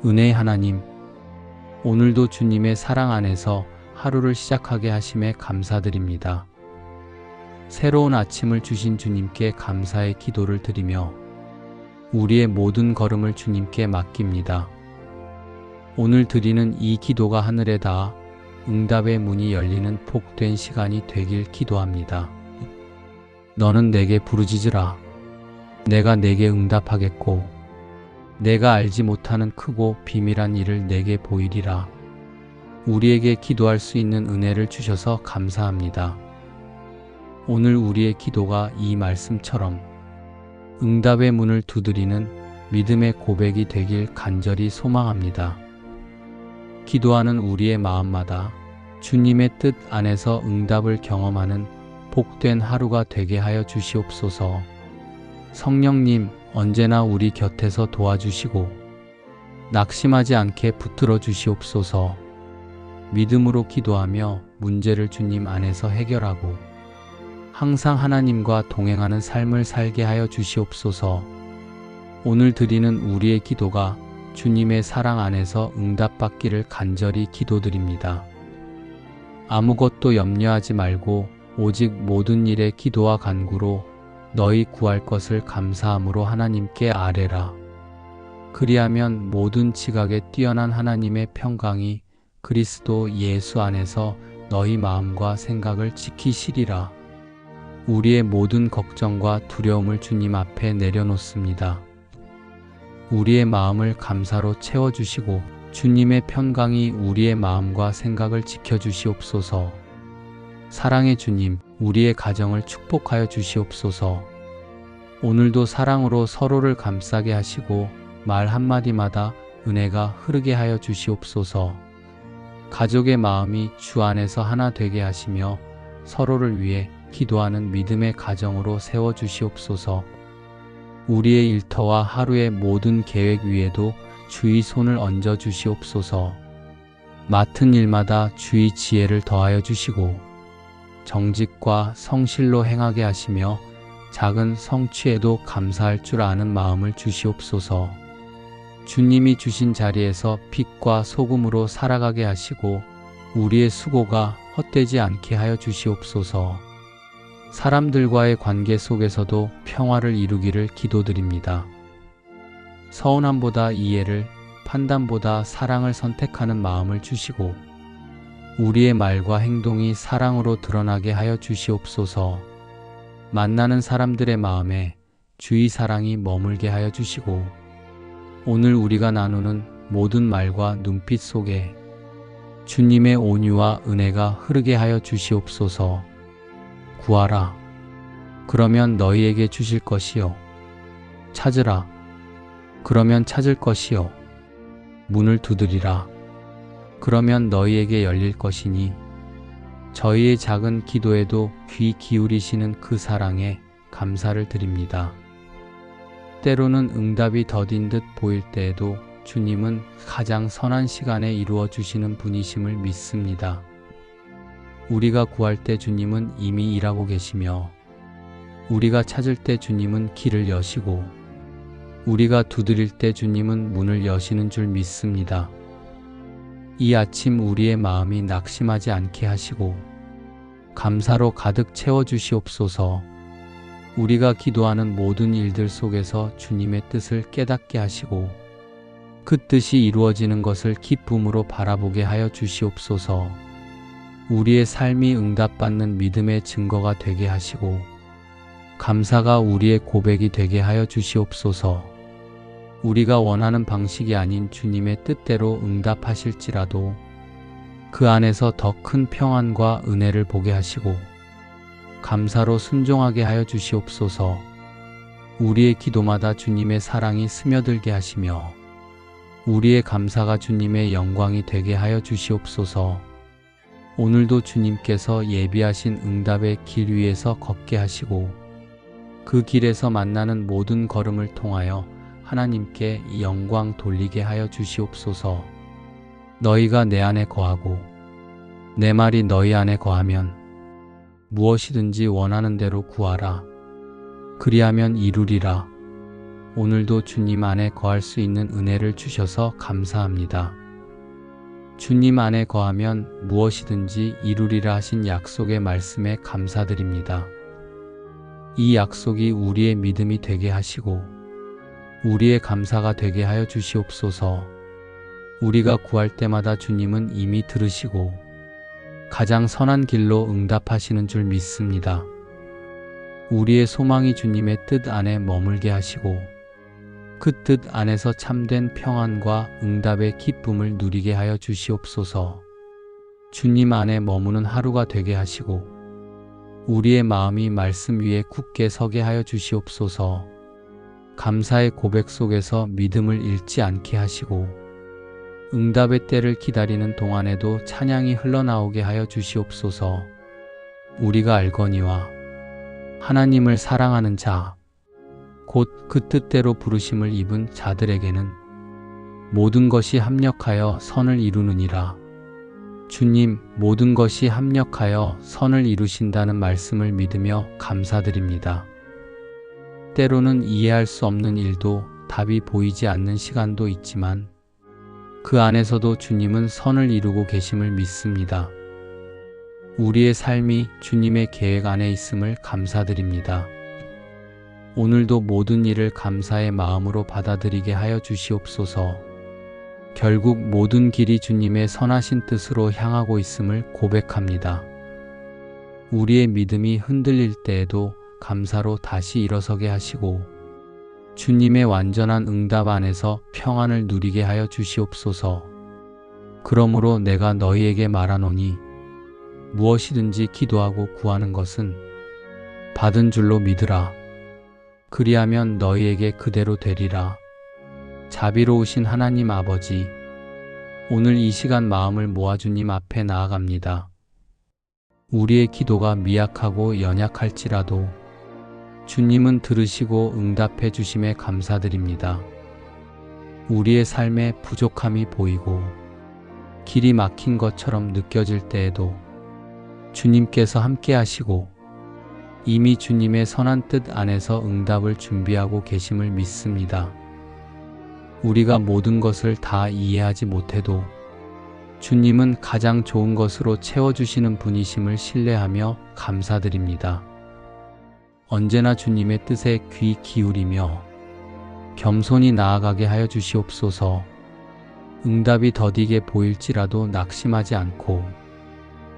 은혜의 하나님, 오늘도 주님의 사랑 안에서 하루를 시작하게 하심에 감사드립니다. 새로운 아침을 주신 주님께 감사의 기도를 드리며 우리의 모든 걸음을 주님께 맡깁니다. 오늘 드리는 이 기도가 하늘에 닿아 응답의 문이 열리는 복된 시간이 되길 기도합니다. 너는 내게 부르짖으라. 내가 내게 응답하겠고 내가 알지 못하는 크고 비밀한 일을 내게 보이리라. 우리에게 기도할 수 있는 은혜를 주셔서 감사합니다. 오늘 우리의 기도가 이 말씀처럼 응답의 문을 두드리는 믿음의 고백이 되길 간절히 소망합니다. 기도하는 우리의 마음마다 주님의 뜻 안에서 응답을 경험하는 복된 하루가 되게 하여 주시옵소서. 성령님, 언제나 우리 곁에서 도와주시고 낙심하지 않게 붙들어 주시옵소서. 믿음으로 기도하며 문제를 주님 안에서 해결하고 항상 하나님과 동행하는 삶을 살게 하여 주시옵소서. 오늘 드리는 우리의 기도가 주님의 사랑 안에서 응답받기를 간절히 기도드립니다. 아무것도 염려하지 말고 오직 모든 일에 기도와 간구로 너희 구할 것을 감사함으로 하나님께 아뢰라. 그리하면 모든 지각에 뛰어난 하나님의 평강이 그리스도 예수 안에서 너희 마음과 생각을 지키시리라. 우리의 모든 걱정과 두려움을 주님 앞에 내려놓습니다. 우리의 마음을 감사로 채워주시고 주님의 평강이 우리의 마음과 생각을 지켜주시옵소서. 사랑의 주님, 우리의 가정을 축복하여 주시옵소서. 오늘도 사랑으로 서로를 감싸게 하시고 말 한마디마다 은혜가 흐르게 하여 주시옵소서. 가족의 마음이 주 안에서 하나 되게 하시며 서로를 위해 기도하는 믿음의 가정으로 세워주시옵소서. 우리의 일터와 하루의 모든 계획 위에도 주의 손을 얹어 주시옵소서. 맡은 일마다 주의 지혜를 더하여 주시고 정직과 성실로 행하게 하시며 작은 성취에도 감사할 줄 아는 마음을 주시옵소서. 주님이 주신 자리에서 빛과 소금으로 살아가게 하시고 우리의 수고가 헛되지 않게 하여 주시옵소서. 사람들과의 관계 속에서도 평화를 이루기를 기도드립니다. 서운함보다 이해를, 판단보다 사랑을 선택하는 마음을 주시고 우리의 말과 행동이 사랑으로 드러나게 하여 주시옵소서. 만나는 사람들의 마음에 주의 사랑이 머물게 하여 주시고 오늘 우리가 나누는 모든 말과 눈빛 속에 주님의 온유와 은혜가 흐르게 하여 주시옵소서. 구하라. 그러면 너희에게 주실 것이요. 찾으라. 그러면 찾을 것이요. 문을 두드리라. 그러면 너희에게 열릴 것이니 저희의 작은 기도에도 귀 기울이시는 그 사랑에 감사를 드립니다. 때로는 응답이 더딘 듯 보일 때에도 주님은 가장 선한 시간에 이루어 주시는 분이심을 믿습니다. 우리가 구할 때 주님은 이미 일하고 계시며 우리가 찾을 때 주님은 길을 여시고 우리가 두드릴 때 주님은 문을 여시는 줄 믿습니다. 이 아침 우리의 마음이 낙심하지 않게 하시고 감사로 가득 채워주시옵소서. 우리가 기도하는 모든 일들 속에서 주님의 뜻을 깨닫게 하시고 그 뜻이 이루어지는 것을 기쁨으로 바라보게 하여 주시옵소서. 우리의 삶이 응답받는 믿음의 증거가 되게 하시고 감사가 우리의 고백이 되게 하여 주시옵소서. 우리가 원하는 방식이 아닌 주님의 뜻대로 응답하실지라도 그 안에서 더 큰 평안과 은혜를 보게 하시고 감사로 순종하게 하여 주시옵소서. 우리의 기도마다 주님의 사랑이 스며들게 하시며 우리의 감사가 주님의 영광이 되게 하여 주시옵소서. 오늘도 주님께서 예비하신 응답의 길 위에서 걷게 하시고 그 길에서 만나는 모든 걸음을 통하여 하나님께 영광 돌리게 하여 주시옵소서. 너희가 내 안에 거하고 내 말이 너희 안에 거하면 무엇이든지 원하는 대로 구하라. 그리하면 이루리라. 오늘도 주님 안에 거할 수 있는 은혜를 주셔서 감사합니다. 주님 안에 거하면 무엇이든지 이루리라 하신 약속의 말씀에 감사드립니다. 이 약속이 우리의 믿음이 되게 하시고 우리의 감사가 되게 하여 주시옵소서. 우리가 구할 때마다 주님은 이미 들으시고 가장 선한 길로 응답하시는 줄 믿습니다. 우리의 소망이 주님의 뜻 안에 머물게 하시고 그 뜻 안에서 참된 평안과 응답의 기쁨을 누리게 하여 주시옵소서. 주님 안에 머무는 하루가 되게 하시고 우리의 마음이 말씀 위에 굳게 서게 하여 주시옵소서. 감사의 고백 속에서 믿음을 잃지 않게 하시고 응답의 때를 기다리는 동안에도 찬양이 흘러나오게 하여 주시옵소서. 우리가 알거니와 하나님을 사랑하는 자, 곧 그 뜻대로 부르심을 입은 자들에게는 모든 것이 합력하여 선을 이루느니라. 주님, 모든 것이 합력하여 선을 이루신다는 말씀을 믿으며 감사드립니다. 때로는 이해할 수 없는 일도 답이 보이지 않는 시간도 있지만 그 안에서도 주님은 선을 이루고 계심을 믿습니다. 우리의 삶이 주님의 계획 안에 있음을 감사드립니다. 오늘도 모든 일을 감사의 마음으로 받아들이게 하여 주시옵소서. 결국 모든 길이 주님의 선하신 뜻으로 향하고 있음을 고백합니다. 우리의 믿음이 흔들릴 때에도 감사로 다시 일어서게 하시고 주님의 완전한 응답 안에서 평안을 누리게 하여 주시옵소서. 그러므로 내가 너희에게 말하노니 무엇이든지 기도하고 구하는 것은 받은 줄로 믿으라. 그리하면 너희에게 그대로 되리라. 자비로우신 하나님 아버지, 오늘 이 시간 마음을 모아 주님 앞에 나아갑니다. 우리의 기도가 미약하고 연약할지라도 주님은 들으시고 응답해 주심에 감사드립니다. 우리의 삶에 부족함이 보이고 길이 막힌 것처럼 느껴질 때에도 주님께서 함께 하시고 이미 주님의 선한 뜻 안에서 응답을 준비하고 계심을 믿습니다. 우리가 모든 것을 다 이해하지 못해도 주님은 가장 좋은 것으로 채워주시는 분이심을 신뢰하며 감사드립니다. 언제나 주님의 뜻에 귀 기울이며 겸손히 나아가게 하여 주시옵소서. 응답이 더디게 보일지라도 낙심하지 않고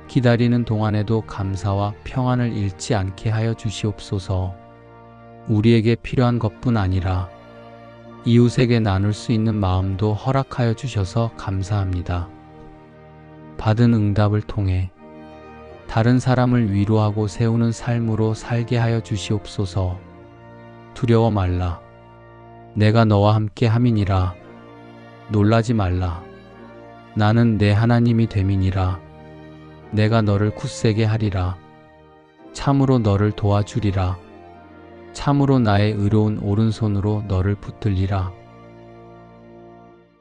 기다리는 동안에도 감사와 평안을 잃지 않게 하여 주시옵소서. 우리에게 필요한 것뿐 아니라 이웃에게 나눌 수 있는 마음도 허락하여 주셔서 감사합니다. 받은 응답을 통해 다른 사람을 위로하고 세우는 삶으로 살게 하여 주시옵소서. 두려워 말라. 내가 너와 함께 함이니라. 놀라지 말라. 나는 내 하나님이 됨이니라. 내가 너를 굳세게 하리라. 참으로 너를 도와주리라. 참으로 나의 의로운 오른손으로 너를 붙들리라.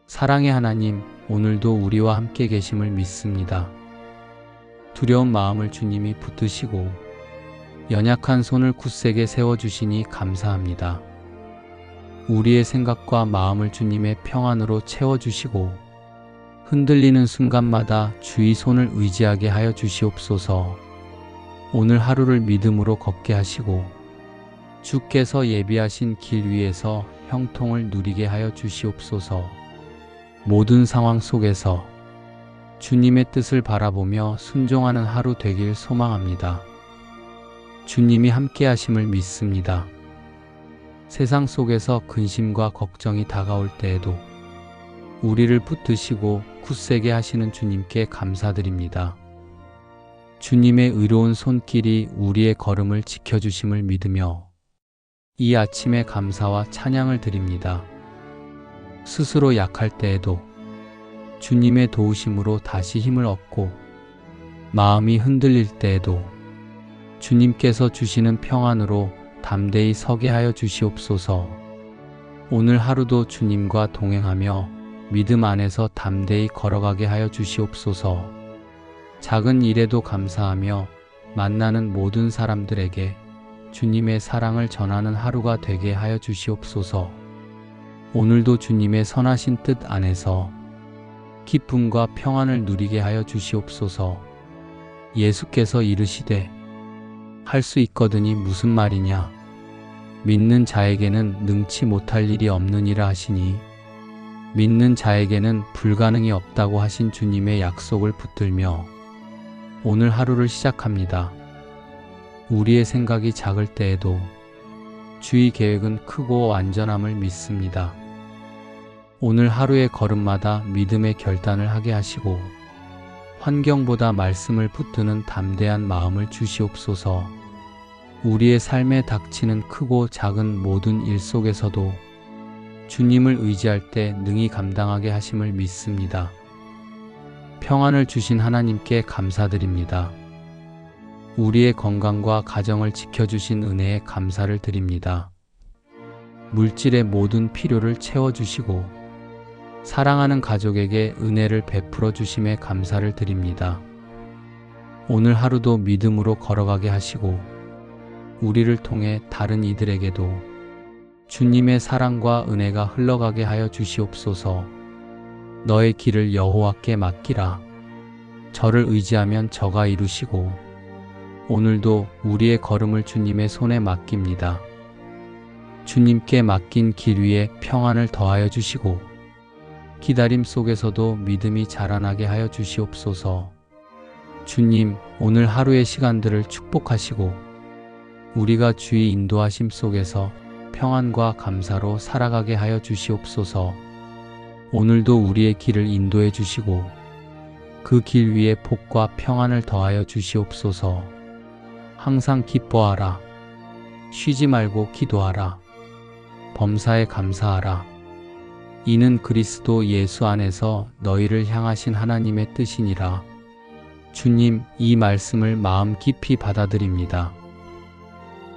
사랑의 하나님, 오늘도 우리와 함께 계심을 믿습니다. 두려운 마음을 주님이 붙드시고 연약한 손을 굳세게 세워주시니 감사합니다. 우리의 생각과 마음을 주님의 평안으로 채워주시고 흔들리는 순간마다 주의 손을 의지하게 하여 주시옵소서. 오늘 하루를 믿음으로 걷게 하시고 주께서 예비하신 길 위에서 형통을 누리게 하여 주시옵소서. 모든 상황 속에서 주님의 뜻을 바라보며 순종하는 하루 되길 소망합니다. 주님이 함께 하심을 믿습니다. 세상 속에서 근심과 걱정이 다가올 때에도 우리를 붙드시고 굳세게 하시는 주님께 감사드립니다. 주님의 의로운 손길이 우리의 걸음을 지켜주심을 믿으며 이 아침에 감사와 찬양을 드립니다. 스스로 약할 때에도 주님의 도우심으로 다시 힘을 얻고 마음이 흔들릴 때에도 주님께서 주시는 평안으로 담대히 서게 하여 주시옵소서. 오늘 하루도 주님과 동행하며 믿음 안에서 담대히 걸어가게 하여 주시옵소서. 작은 일에도 감사하며 만나는 모든 사람들에게 주님의 사랑을 전하는 하루가 되게 하여 주시옵소서. 오늘도 주님의 선하신 뜻 안에서 기쁨과 평안을 누리게 하여 주시옵소서. 예수께서 이르시되 할 수 있거든이 무슨 말이냐? 믿는 자에게는 능치 못할 일이 없느니라 하시니 믿는 자에게는 불가능이 없다고 하신 주님의 약속을 붙들며 오늘 하루를 시작합니다. 우리의 생각이 작을 때에도 주의 계획은 크고 완전함을 믿습니다. 오늘 하루의 걸음마다 믿음의 결단을 하게 하시고 환경보다 말씀을 붙드는 담대한 마음을 주시옵소서. 우리의 삶에 닥치는 크고 작은 모든 일 속에서도 주님을 의지할 때 능히 감당하게 하심을 믿습니다. 평안을 주신 하나님께 감사드립니다. 우리의 건강과 가정을 지켜주신 은혜에 감사를 드립니다. 물질의 모든 필요를 채워주시고 사랑하는 가족에게 은혜를 베풀어 주심에 감사를 드립니다. 오늘 하루도 믿음으로 걸어가게 하시고 우리를 통해 다른 이들에게도 주님의 사랑과 은혜가 흘러가게 하여 주시옵소서. 너의 길을 여호와께 맡기라. 저를 의지하면 저가 이루시고 오늘도 우리의 걸음을 주님의 손에 맡깁니다. 주님께 맡긴 길 위에 평안을 더하여 주시고 기다림 속에서도 믿음이 자라나게 하여 주시옵소서. 주님, 오늘 하루의 시간들을 축복하시고 우리가 주의 인도하심 속에서 평안과 감사로 살아가게 하여 주시옵소서. 오늘도 우리의 길을 인도해 주시고 그 길 위에 복과 평안을 더하여 주시옵소서. 항상 기뻐하라. 쉬지 말고 기도하라. 범사에 감사하라. 이는 그리스도 예수 안에서 너희를 향하신 하나님의 뜻이니라. 주님, 이 말씀을 마음 깊이 받아들입니다.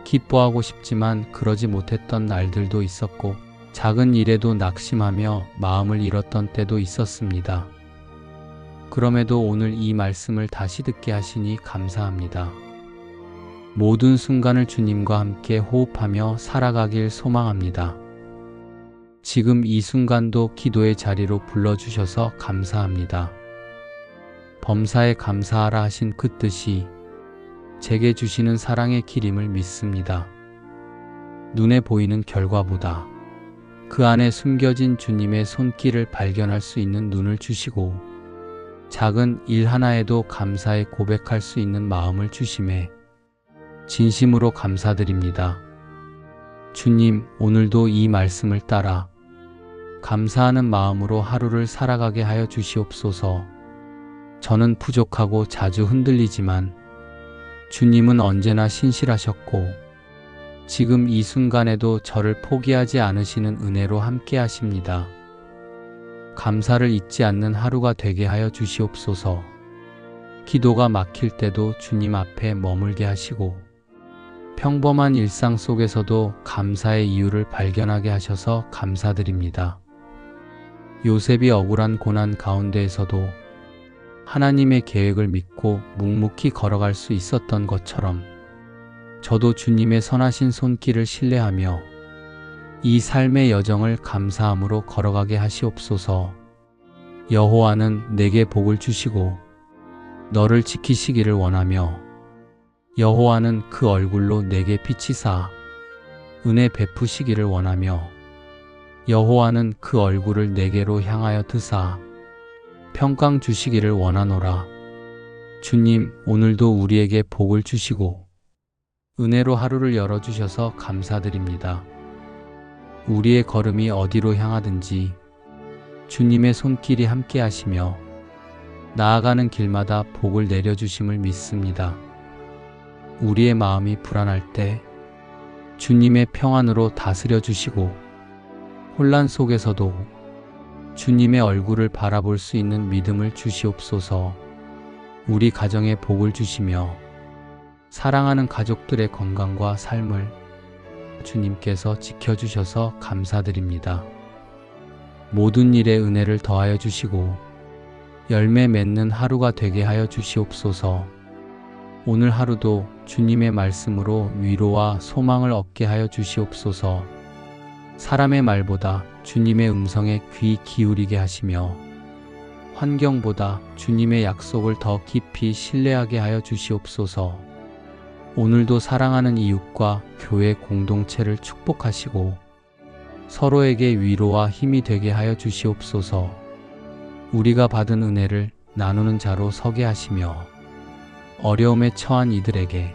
기뻐하고 싶지만 그러지 못했던 날들도 있었고 작은 일에도 낙심하며 마음을 잃었던 때도 있었습니다. 그럼에도 오늘 이 말씀을 다시 듣게 하시니 감사합니다. 모든 순간을 주님과 함께 호흡하며 살아가길 소망합니다. 지금 이 순간도 기도의 자리로 불러주셔서 감사합니다. 범사에 감사하라 하신 그 뜻이 제게 주시는 사랑의 길임을 믿습니다. 눈에 보이는 결과보다 그 안에 숨겨진 주님의 손길을 발견할 수 있는 눈을 주시고 작은 일 하나에도 감사에 고백할 수 있는 마음을 주심에 진심으로 감사드립니다. 주님, 오늘도 이 말씀을 따라 감사하는 마음으로 하루를 살아가게 하여 주시옵소서. 저는 부족하고 자주 흔들리지만 주님은 언제나 신실하셨고 지금 이 순간에도 저를 포기하지 않으시는 은혜로 함께 하십니다. 감사를 잊지 않는 하루가 되게 하여 주시옵소서. 기도가 막힐 때도 주님 앞에 머물게 하시고 평범한 일상 속에서도 감사의 이유를 발견하게 하셔서 감사드립니다. 요셉이 억울한 고난 가운데에서도 하나님의 계획을 믿고 묵묵히 걸어갈 수 있었던 것처럼 저도 주님의 선하신 손길을 신뢰하며 이 삶의 여정을 감사함으로 걸어가게 하시옵소서. 여호와는 내게 복을 주시고 너를 지키시기를 원하며 여호와는 그 얼굴로 내게 비치사 은혜 베푸시기를 원하며 여호와는 그 얼굴을 내게로 향하여 드사 평강 주시기를 원하노라. 주님, 오늘도 우리에게 복을 주시고 은혜로 하루를 열어주셔서 감사드립니다. 우리의 걸음이 어디로 향하든지 주님의 손길이 함께 하시며 나아가는 길마다 복을 내려주심을 믿습니다. 우리의 마음이 불안할 때 주님의 평안으로 다스려 주시고 혼란 속에서도 주님의 얼굴을 바라볼 수 있는 믿음을 주시옵소서. 우리 가정에 복을 주시며 사랑하는 가족들의 건강과 삶을 주님께서 지켜주셔서 감사드립니다. 모든 일에 은혜를 더하여 주시고 열매 맺는 하루가 되게 하여 주시옵소서. 오늘 하루도 주님의 말씀으로 위로와 소망을 얻게 하여 주시옵소서. 사람의 말보다 주님의 음성에 귀 기울이게 하시며 환경보다 주님의 약속을 더 깊이 신뢰하게 하여 주시옵소서. 오늘도 사랑하는 이웃과 교회 공동체를 축복하시고 서로에게 위로와 힘이 되게 하여 주시옵소서. 우리가 받은 은혜를 나누는 자로 서게 하시며 어려움에 처한 이들에게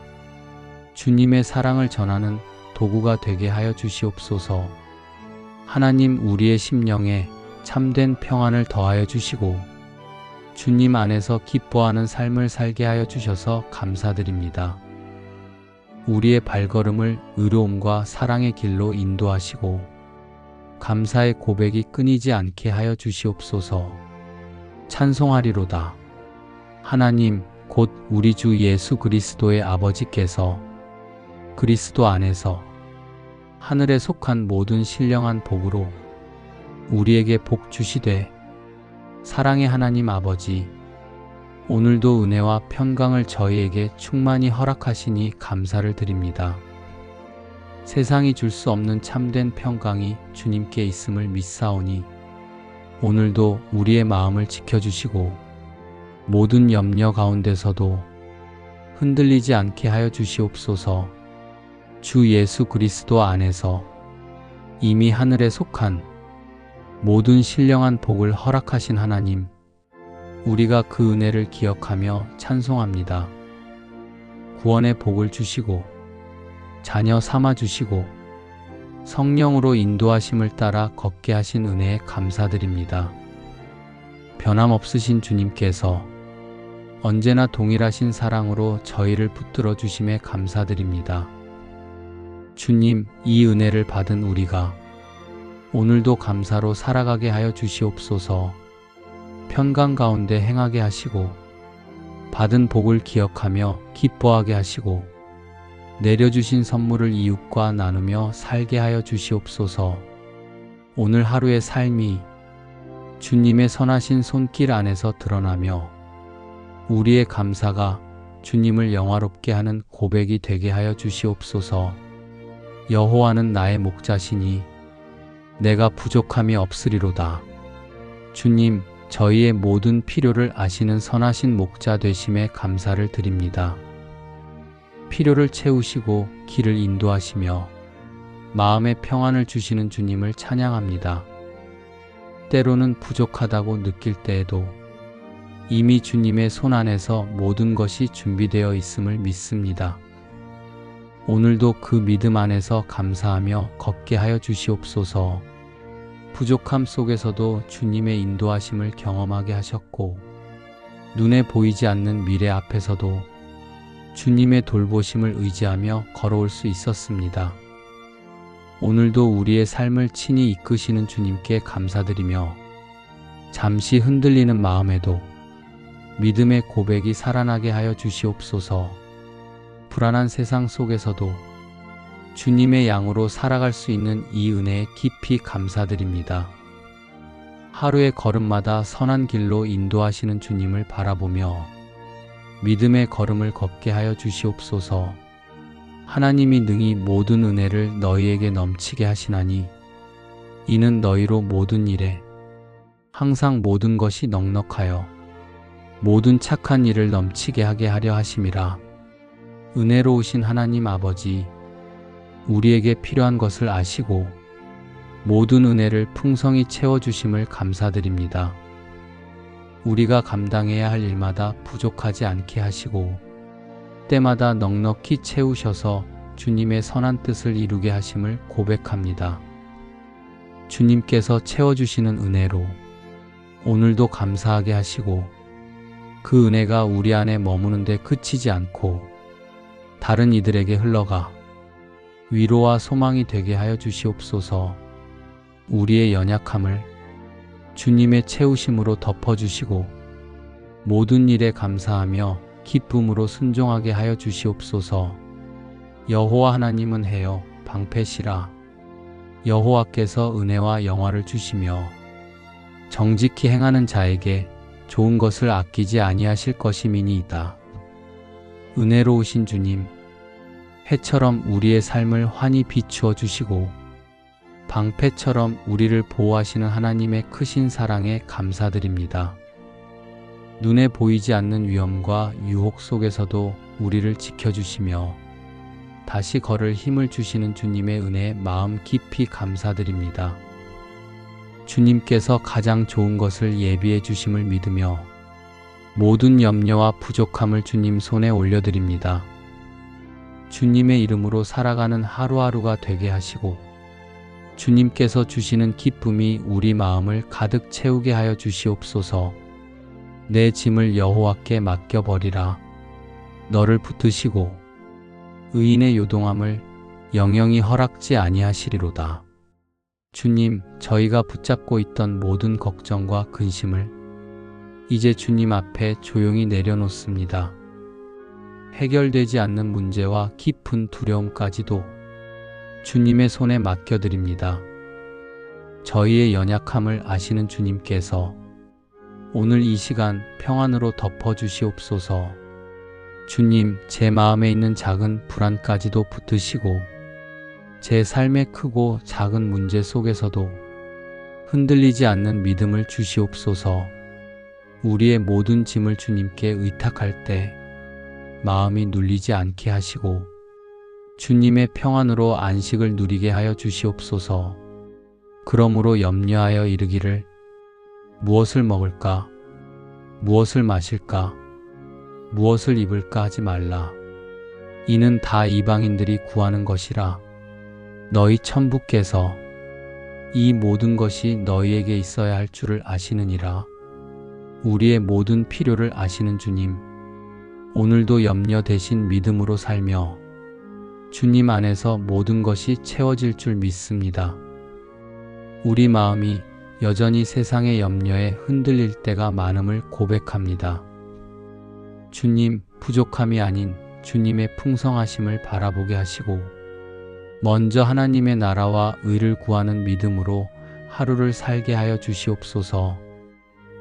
주님의 사랑을 전하는 도구가 되게 하여 주시옵소서. 하나님, 우리의 심령에 참된 평안을 더하여 주시고 주님 안에서 기뻐하는 삶을 살게 하여 주셔서 감사드립니다. 우리의 발걸음을 의로움과 사랑의 길로 인도하시고 감사의 고백이 끊이지 않게 하여 주시옵소서. 찬송하리로다. 하나님, 곧 우리 주 예수 그리스도의 아버지께서 그리스도 안에서 하늘에 속한 모든 신령한 복으로 우리에게 복 주시되 사랑의 하나님 아버지, 오늘도 은혜와 평강을 저희에게 충만히 허락하시니 감사를 드립니다. 세상이 줄 수 없는 참된 평강이 주님께 있음을 믿사오니 오늘도 우리의 마음을 지켜주시고 모든 염려 가운데서도 흔들리지 않게 하여 주시옵소서. 주 예수 그리스도 안에서 이미 하늘에 속한 모든 신령한 복을 허락하신 하나님, 우리가 그 은혜를 기억하며 찬송합니다. 구원의 복을 주시고 자녀 삼아 주시고 성령으로 인도하심을 따라 걷게 하신 은혜에 감사드립니다. 변함없으신 주님께서 언제나 동일하신 사랑으로 저희를 붙들어 주심에 감사드립니다. 주님, 이 은혜를 받은 우리가 오늘도 감사로 살아가게 하여 주시옵소서. 평강 가운데 행하게 하시고 받은 복을 기억하며 기뻐하게 하시고 내려주신 선물을 이웃과 나누며 살게 하여 주시옵소서. 오늘 하루의 삶이 주님의 선하신 손길 안에서 드러나며 우리의 감사가 주님을 영화롭게 하는 고백이 되게 하여 주시옵소서. 여호와는 나의 목자시니 내가 부족함이 없으리로다. 주님, 저희의 모든 필요를 아시는 선하신 목자 되심에 감사를 드립니다. 필요를 채우시고 길을 인도하시며 마음의 평안을 주시는 주님을 찬양합니다. 때로는 부족하다고 느낄 때에도 이미 주님의 손 안에서 모든 것이 준비되어 있음을 믿습니다. 오늘도 그 믿음 안에서 감사하며 걷게 하여 주시옵소서. 부족함 속에서도 주님의 인도하심을 경험하게 하셨고 눈에 보이지 않는 미래 앞에서도 주님의 돌보심을 의지하며 걸어올 수 있었습니다. 오늘도 우리의 삶을 친히 이끄시는 주님께 감사드리며 잠시 흔들리는 마음에도 믿음의 고백이 살아나게 하여 주시옵소서. 불안한 세상 속에서도 주님의 양으로 살아갈 수 있는 이 은혜에 깊이 감사드립니다. 하루의 걸음마다 선한 길로 인도하시는 주님을 바라보며 믿음의 걸음을 걷게 하여 주시옵소서. 하나님이 능히 모든 은혜를 너희에게 넘치게 하시나니 이는 너희로 모든 일에 항상 모든 것이 넉넉하여 모든 착한 일을 넘치게 하게 하려 하심이라. 은혜로우신 하나님 아버지, 우리에게 필요한 것을 아시고 모든 은혜를 풍성히 채워주심을 감사드립니다. 우리가 감당해야 할 일마다 부족하지 않게 하시고 때마다 넉넉히 채우셔서 주님의 선한 뜻을 이루게 하심을 고백합니다. 주님께서 채워주시는 은혜로 오늘도 감사하게 하시고 그 은혜가 우리 안에 머무는 데 그치지 않고 다른 이들에게 흘러가 위로와 소망이 되게 하여 주시옵소서. 우리의 연약함을 주님의 채우심으로 덮어주시고 모든 일에 감사하며 기쁨으로 순종하게 하여 주시옵소서. 여호와 하나님은 해요 방패시라. 여호와께서 은혜와 영화를 주시며 정직히 행하는 자에게 좋은 것을 아끼지 아니하실 것임이니이다. 은혜로우신 주님, 해처럼 우리의 삶을 환히 비추어 주시고 방패처럼 우리를 보호하시는 하나님의 크신 사랑에 감사드립니다. 눈에 보이지 않는 위험과 유혹 속에서도 우리를 지켜주시며 다시 걸을 힘을 주시는 주님의 은혜에 마음 깊이 감사드립니다. 주님께서 가장 좋은 것을 예비해 주심을 믿으며 모든 염려와 부족함을 주님 손에 올려드립니다. 주님의 이름으로 살아가는 하루하루가 되게 하시고 주님께서 주시는 기쁨이 우리 마음을 가득 채우게 하여 주시옵소서. 내 짐을 여호와께 맡겨버리라. 너를 붙드시고 의인의 요동함을 영영이 허락지 아니하시리로다. 주님, 저희가 붙잡고 있던 모든 걱정과 근심을 이제 주님 앞에 조용히 내려놓습니다. 해결되지 않는 문제와 깊은 두려움까지도 주님의 손에 맡겨드립니다. 저희의 연약함을 아시는 주님께서 오늘 이 시간 평안으로 덮어주시옵소서. 주님, 제 마음에 있는 작은 불안까지도 붙드시고 제 삶의 크고 작은 문제 속에서도 흔들리지 않는 믿음을 주시옵소서. 우리의 모든 짐을 주님께 의탁할 때 마음이 눌리지 않게 하시고 주님의 평안으로 안식을 누리게 하여 주시옵소서. 그러므로 염려하여 이르기를 무엇을 먹을까? 무엇을 마실까? 무엇을 입을까 하지 말라. 이는 다 이방인들이 구하는 것이라. 너희 천부께서 이 모든 것이 너희에게 있어야 할 줄을 아시느니라. 우리의 모든 필요를 아시는 주님, 오늘도 염려 대신 믿음으로 살며 주님 안에서 모든 것이 채워질 줄 믿습니다. 우리 마음이 여전히 세상의 염려에 흔들릴 때가 많음을 고백합니다. 주님, 부족함이 아닌 주님의 풍성하심을 바라보게 하시고 먼저 하나님의 나라와 의를 구하는 믿음으로 하루를 살게 하여 주시옵소서.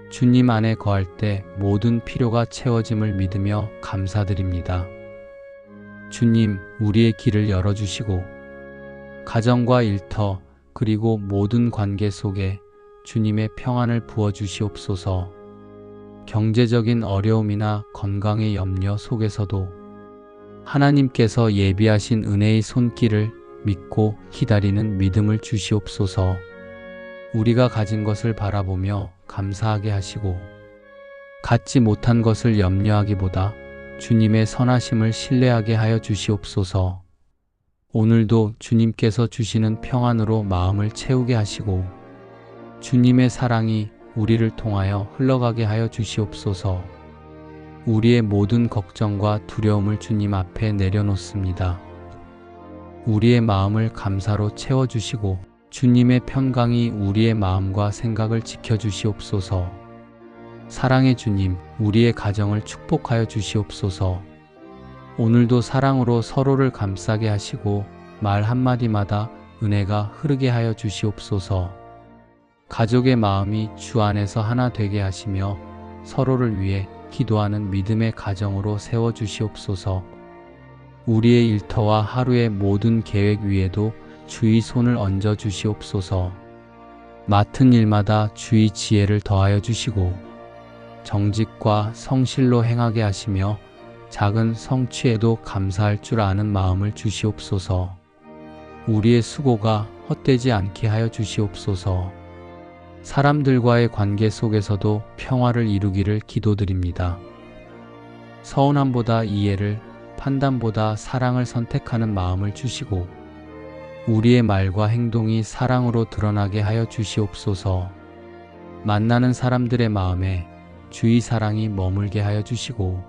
주님 안에 거할 때 모든 필요가 채워짐을 믿으며 감사드립니다. 주님, 우리의 길을 열어주시고 가정과 일터 그리고 모든 관계 속에 주님의 평안을 부어주시옵소서. 경제적인 어려움이나 건강의 염려 속에서도 하나님께서 예비하신 은혜의 손길을 믿고 기다리는 믿음을 주시옵소서. 우리가 가진 것을 바라보며 감사하게 하시고 갖지 못한 것을 염려하기보다 주님의 선하심을 신뢰하게 하여 주시옵소서. 오늘도 주님께서 주시는 평안으로 마음을 채우게 하시고 주님의 사랑이 우리를 통하여 흘러가게 하여 주시옵소서. 우리의 모든 걱정과 두려움을 주님 앞에 내려놓습니다. 우리의 마음을 감사로 채워주시고 주님의 평강이 우리의 마음과 생각을 지켜주시옵소서. 사랑의 주님, 우리의 가정을 축복하여 주시옵소서. 오늘도 사랑으로 서로를 감싸게 하시고 말 한마디마다 은혜가 흐르게 하여 주시옵소서. 가족의 마음이 주 안에서 하나 되게 하시며 서로를 위해 기도하는 믿음의 가정으로 세워주시옵소서. 우리의 일터와 하루의 모든 계획 위에도 주의 손을 얹어 주시옵소서. 맡은 일마다 주의 지혜를 더하여 주시고 정직과 성실로 행하게 하시며 작은 성취에도 감사할 줄 아는 마음을 주시옵소서. 우리의 수고가 헛되지 않게 하여 주시옵소서. 사람들과의 관계 속에서도 평화를 이루기를 기도드립니다. 서운함보다 이해를, 판단보다 사랑을 선택하는 마음을 주시고 우리의 말과 행동이 사랑으로 드러나게 하여 주시옵소서. 만나는 사람들의 마음에 주의 사랑이 머물게 하여 주시고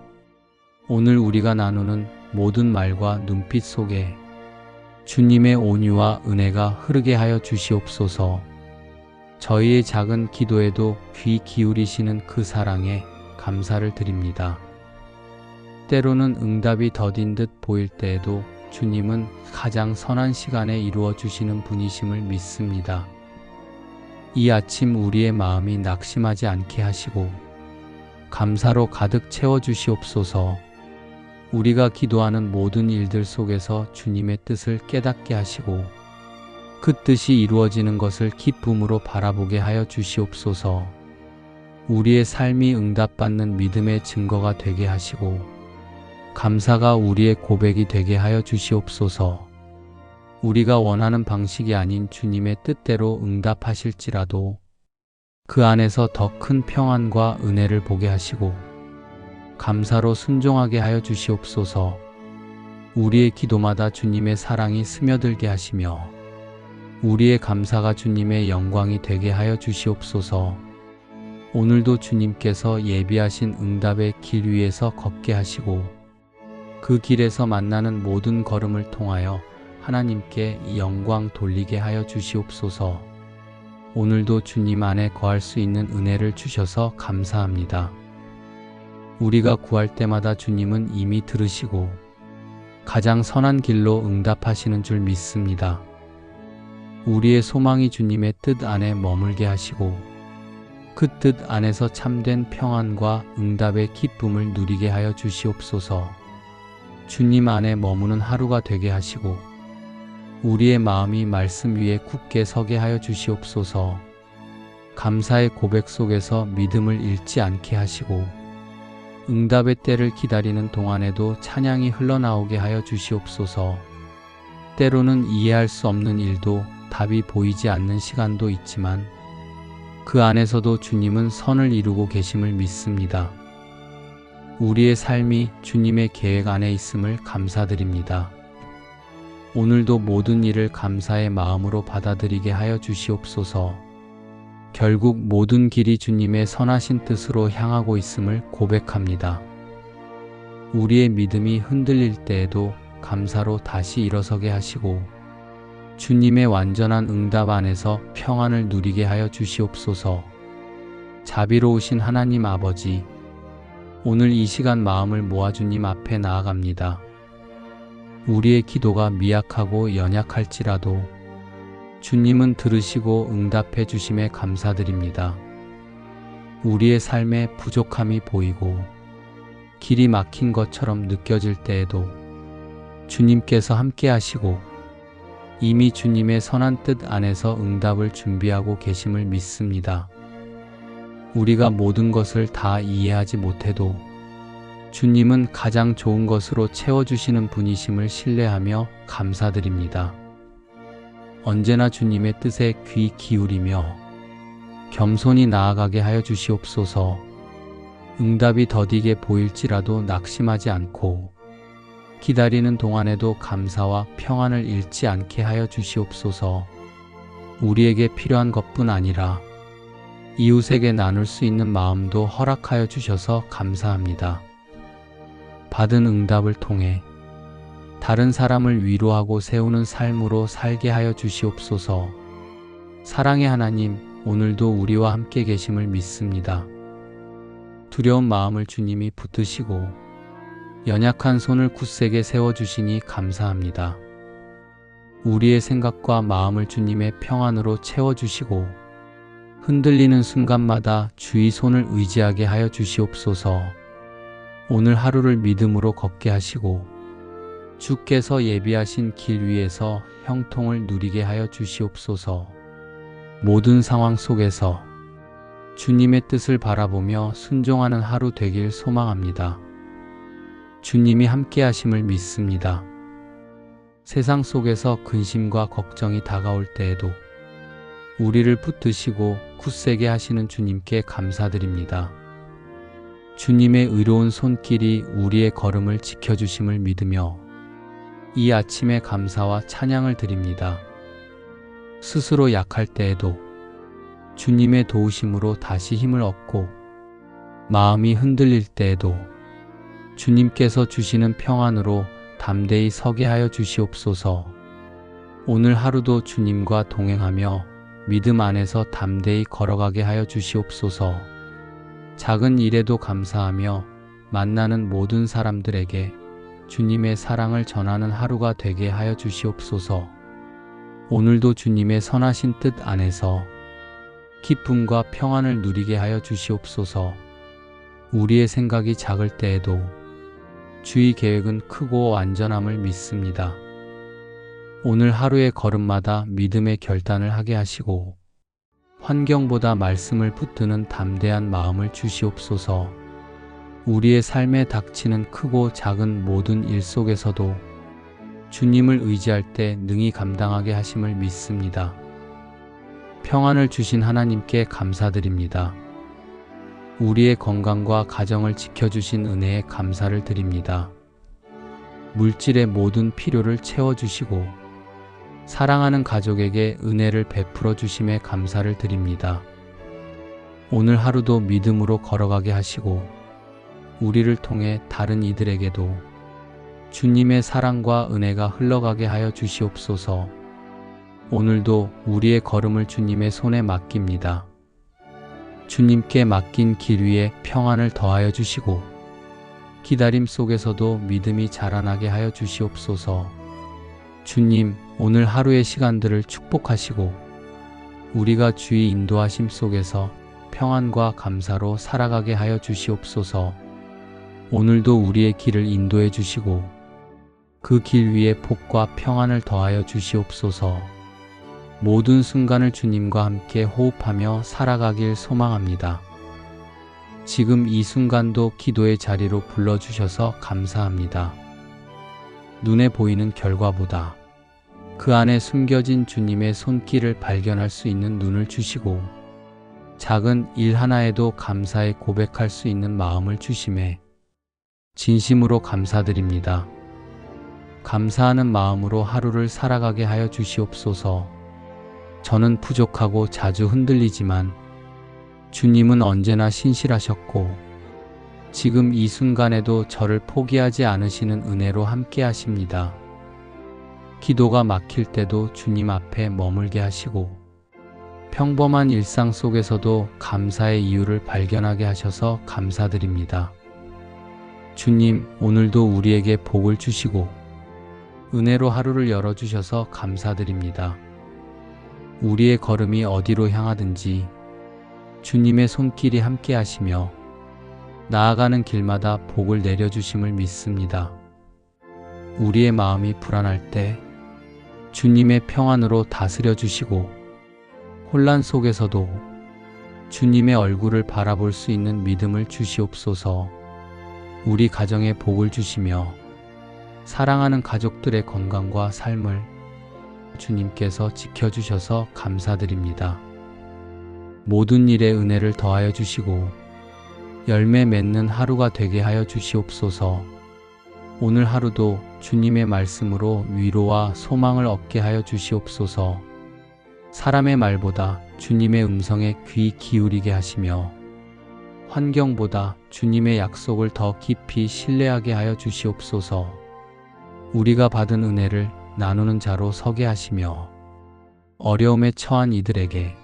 오늘 우리가 나누는 모든 말과 눈빛 속에 주님의 온유와 은혜가 흐르게 하여 주시옵소서. 저희의 작은 기도에도 귀 기울이시는 그 사랑에 감사를 드립니다. 때로는 응답이 더딘 듯 보일 때에도 주님은 가장 선한 시간에 이루어 주시는 분이심을 믿습니다. 이 아침 우리의 마음이 낙심하지 않게 하시고 감사로 가득 채워 주시옵소서. 우리가 기도하는 모든 일들 속에서 주님의 뜻을 깨닫게 하시고 그 뜻이 이루어지는 것을 기쁨으로 바라보게 하여 주시옵소서. 우리의 삶이 응답받는 믿음의 증거가 되게 하시고 감사가 우리의 고백이 되게 하여 주시옵소서. 우리가 원하는 방식이 아닌 주님의 뜻대로 응답하실지라도 그 안에서 더 큰 평안과 은혜를 보게 하시고 감사로 순종하게 하여 주시옵소서. 우리의 기도마다 주님의 사랑이 스며들게 하시며 우리의 감사가 주님의 영광이 되게 하여 주시옵소서. 오늘도 주님께서 예비하신 응답의 길 위에서 걷게 하시고 그 길에서 만나는 모든 걸음을 통하여 하나님께 영광 돌리게 하여 주시옵소서. 오늘도 주님 안에 거할 수 있는 은혜를 주셔서 감사합니다. 우리가 구할 때마다 주님은 이미 들으시고 가장 선한 길로 응답하시는 줄 믿습니다. 우리의 소망이 주님의 뜻 안에 머물게 하시고 그 뜻 안에서 참된 평안과 응답의 기쁨을 누리게 하여 주시옵소서. 주님 안에 머무는 하루가 되게 하시고 우리의 마음이 말씀 위에 굳게 서게 하여 주시옵소서. 감사의 고백 속에서 믿음을 잃지 않게 하시고 응답의 때를 기다리는 동안에도 찬양이 흘러나오게 하여 주시옵소서. 때로는 이해할 수 없는 일도 답이 보이지 않는 시간도 있지만 그 안에서도 주님은 선을 이루고 계심을 믿습니다. 우리의 삶이 주님의 계획 안에 있음을 감사드립니다. 오늘도 모든 일을 감사의 마음으로 받아들이게 하여 주시옵소서. 결국 모든 길이 주님의 선하신 뜻으로 향하고 있음을 고백합니다. 우리의 믿음이 흔들릴 때에도 감사로 다시 일어서게 하시고 주님의 완전한 응답 안에서 평안을 누리게 하여 주시옵소서. 자비로우신 하나님 아버지, 오늘 이 시간 마음을 모아 주님 앞에 나아갑니다. 우리의 기도가 미약하고 연약할지라도 주님은 들으시고 응답해 주심에 감사드립니다. 우리의 삶에 부족함이 보이고 길이 막힌 것처럼 느껴질 때에도 주님께서 함께 하시고 이미 주님의 선한 뜻 안에서 응답을 준비하고 계심을 믿습니다. 우리가 모든 것을 다 이해하지 못해도 주님은 가장 좋은 것으로 채워주시는 분이심을 신뢰하며 감사드립니다. 언제나 주님의 뜻에 귀 기울이며 겸손히 나아가게 하여 주시옵소서. 응답이 더디게 보일지라도 낙심하지 않고 기다리는 동안에도 감사와 평안을 잃지 않게 하여 주시옵소서. 우리에게 필요한 것뿐 아니라 이웃에게 나눌 수 있는 마음도 허락하여 주셔서 감사합니다. 받은 응답을 통해 다른 사람을 위로하고 세우는 삶으로 살게 하여 주시옵소서. 사랑의 하나님, 오늘도 우리와 함께 계심을 믿습니다. 두려운 마음을 주님이 붙드시고 연약한 손을 굳세게 세워주시니 감사합니다. 우리의 생각과 마음을 주님의 평안으로 채워주시고 흔들리는 순간마다 주의 손을 의지하게 하여 주시옵소서. 오늘 하루를 믿음으로 걷게 하시고 주께서 예비하신 길 위에서 형통을 누리게 하여 주시옵소서. 모든 상황 속에서 주님의 뜻을 바라보며 순종하는 하루 되길 소망합니다. 주님이 함께 하심을 믿습니다. 세상 속에서 근심과 걱정이 다가올 때에도 우리를 붙드시고 굳세게 하시는 주님께 감사드립니다. 주님의 의로운 손길이 우리의 걸음을 지켜주심을 믿으며 이 아침에 감사와 찬양을 드립니다. 스스로 약할 때에도 주님의 도우심으로 다시 힘을 얻고 마음이 흔들릴 때에도 주님께서 주시는 평안으로 담대히 서게 하여 주시옵소서. 오늘 하루도 주님과 동행하며 믿음 안에서 담대히 걸어가게 하여 주시옵소서. 작은 일에도 감사하며 만나는 모든 사람들에게 주님의 사랑을 전하는 하루가 되게 하여 주시옵소서. 오늘도 주님의 선하신 뜻 안에서 기쁨과 평안을 누리게 하여 주시옵소서. 우리의 생각이 작을 때에도 주의 계획은 크고 완전함을 믿습니다. 오늘 하루의 걸음마다 믿음의 결단을 하게 하시고 환경보다 말씀을 붙드는 담대한 마음을 주시옵소서. 우리의 삶에 닥치는 크고 작은 모든 일 속에서도 주님을 의지할 때 능히 감당하게 하심을 믿습니다. 평안을 주신 하나님께 감사드립니다. 우리의 건강과 가정을 지켜주신 은혜에 감사를 드립니다. 물질의 모든 필요를 채워주시고 사랑하는 가족에게 은혜를 베풀어 주심에 감사를 드립니다. 오늘 하루도 믿음으로 걸어가게 하시고 우리를 통해 다른 이들에게도 주님의 사랑과 은혜가 흘러가게 하여 주시옵소서. 오늘도 우리의 걸음을 주님의 손에 맡깁니다. 주님께 맡긴 길 위에 평안을 더하여 주시고 기다림 속에서도 믿음이 자라나게 하여 주시옵소서. 주님, 오늘 하루의 시간들을 축복하시고 우리가 주의 인도하심 속에서 평안과 감사로 살아가게 하여 주시옵소서. 오늘도 우리의 길을 인도해 주시고 그 길 위에 복과 평안을 더하여 주시옵소서. 모든 순간을 주님과 함께 호흡하며 살아가길 소망합니다. 지금 이 순간도 기도의 자리로 불러주셔서 감사합니다. 눈에 보이는 결과보다 그 안에 숨겨진 주님의 손길을 발견할 수 있는 눈을 주시고 작은 일 하나에도 감사의 고백할 수 있는 마음을 주심에 진심으로 감사드립니다. 감사하는 마음으로 하루를 살아가게 하여 주시옵소서. 저는 부족하고 자주 흔들리지만 주님은 언제나 신실하셨고 지금 이 순간에도 저를 포기하지 않으시는 은혜로 함께 하십니다. 기도가 막힐 때도 주님 앞에 머물게 하시고 평범한 일상 속에서도 감사의 이유를 발견하게 하셔서 감사드립니다. 주님, 오늘도 우리에게 복을 주시고 은혜로 하루를 열어주셔서 감사드립니다. 우리의 걸음이 어디로 향하든지 주님의 손길이 함께 하시며 나아가는 길마다 복을 내려주심을 믿습니다. 우리의 마음이 불안할 때 주님의 평안으로 다스려 주시고 혼란 속에서도 주님의 얼굴을 바라볼 수 있는 믿음을 주시옵소서. 우리 가정에 복을 주시며 사랑하는 가족들의 건강과 삶을 주님께서 지켜주셔서 감사드립니다. 모든 일에 은혜를 더하여 주시고 열매 맺는 하루가 되게 하여 주시옵소서. 오늘 하루도 주님의 말씀으로 위로와 소망을 얻게 하여 주시옵소서. 사람의 말보다 주님의 음성에 귀 기울이게 하시며 환경보다 주님의 약속을 더 깊이 신뢰하게 하여 주시옵소서. 우리가 받은 은혜를 나누는 자로 서게 하시며 어려움에 처한 이들에게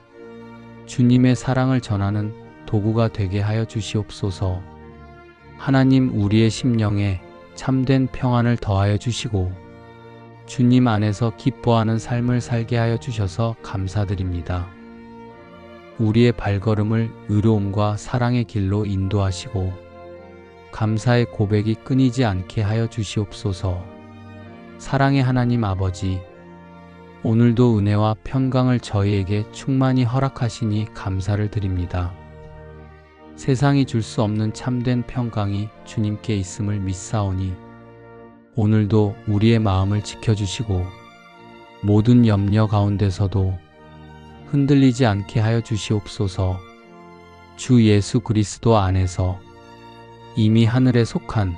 주님의 사랑을 전하는 도구가 되게 하여 주시옵소서. 하나님, 우리의 심령에 참된 평안을 더하여 주시고 주님 안에서 기뻐하는 삶을 살게 하여 주셔서 감사드립니다. 우리의 발걸음을 의로움과 사랑의 길로 인도하시고 감사의 고백이 끊이지 않게 하여 주시옵소서. 사랑의 하나님 아버지, 오늘도 은혜와 평강을 저희에게 충만히 허락하시니 감사를 드립니다. 세상이 줄 수 없는 참된 평강이 주님께 있음을 믿사오니 오늘도 우리의 마음을 지켜주시고 모든 염려 가운데서도 흔들리지 않게 하여 주시옵소서. 주 예수 그리스도 안에서 이미 하늘에 속한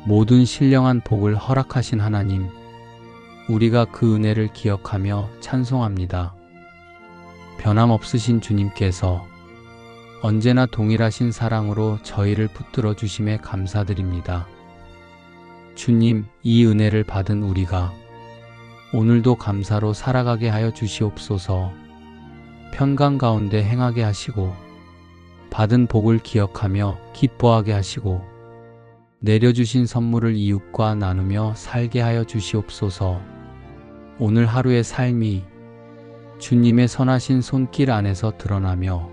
모든 신령한 복을 허락하신 하나님, 우리가 그 은혜를 기억하며 찬송합니다. 변함없으신 주님께서 언제나 동일하신 사랑으로 저희를 붙들어 주심에 감사드립니다. 주님, 이 은혜를 받은 우리가 오늘도 감사로 살아가게 하여 주시옵소서. 평강 가운데 행하게 하시고 받은 복을 기억하며 기뻐하게 하시고 내려주신 선물을 이웃과 나누며 살게 하여 주시옵소서. 오늘 하루의 삶이 주님의 선하신 손길 안에서 드러나며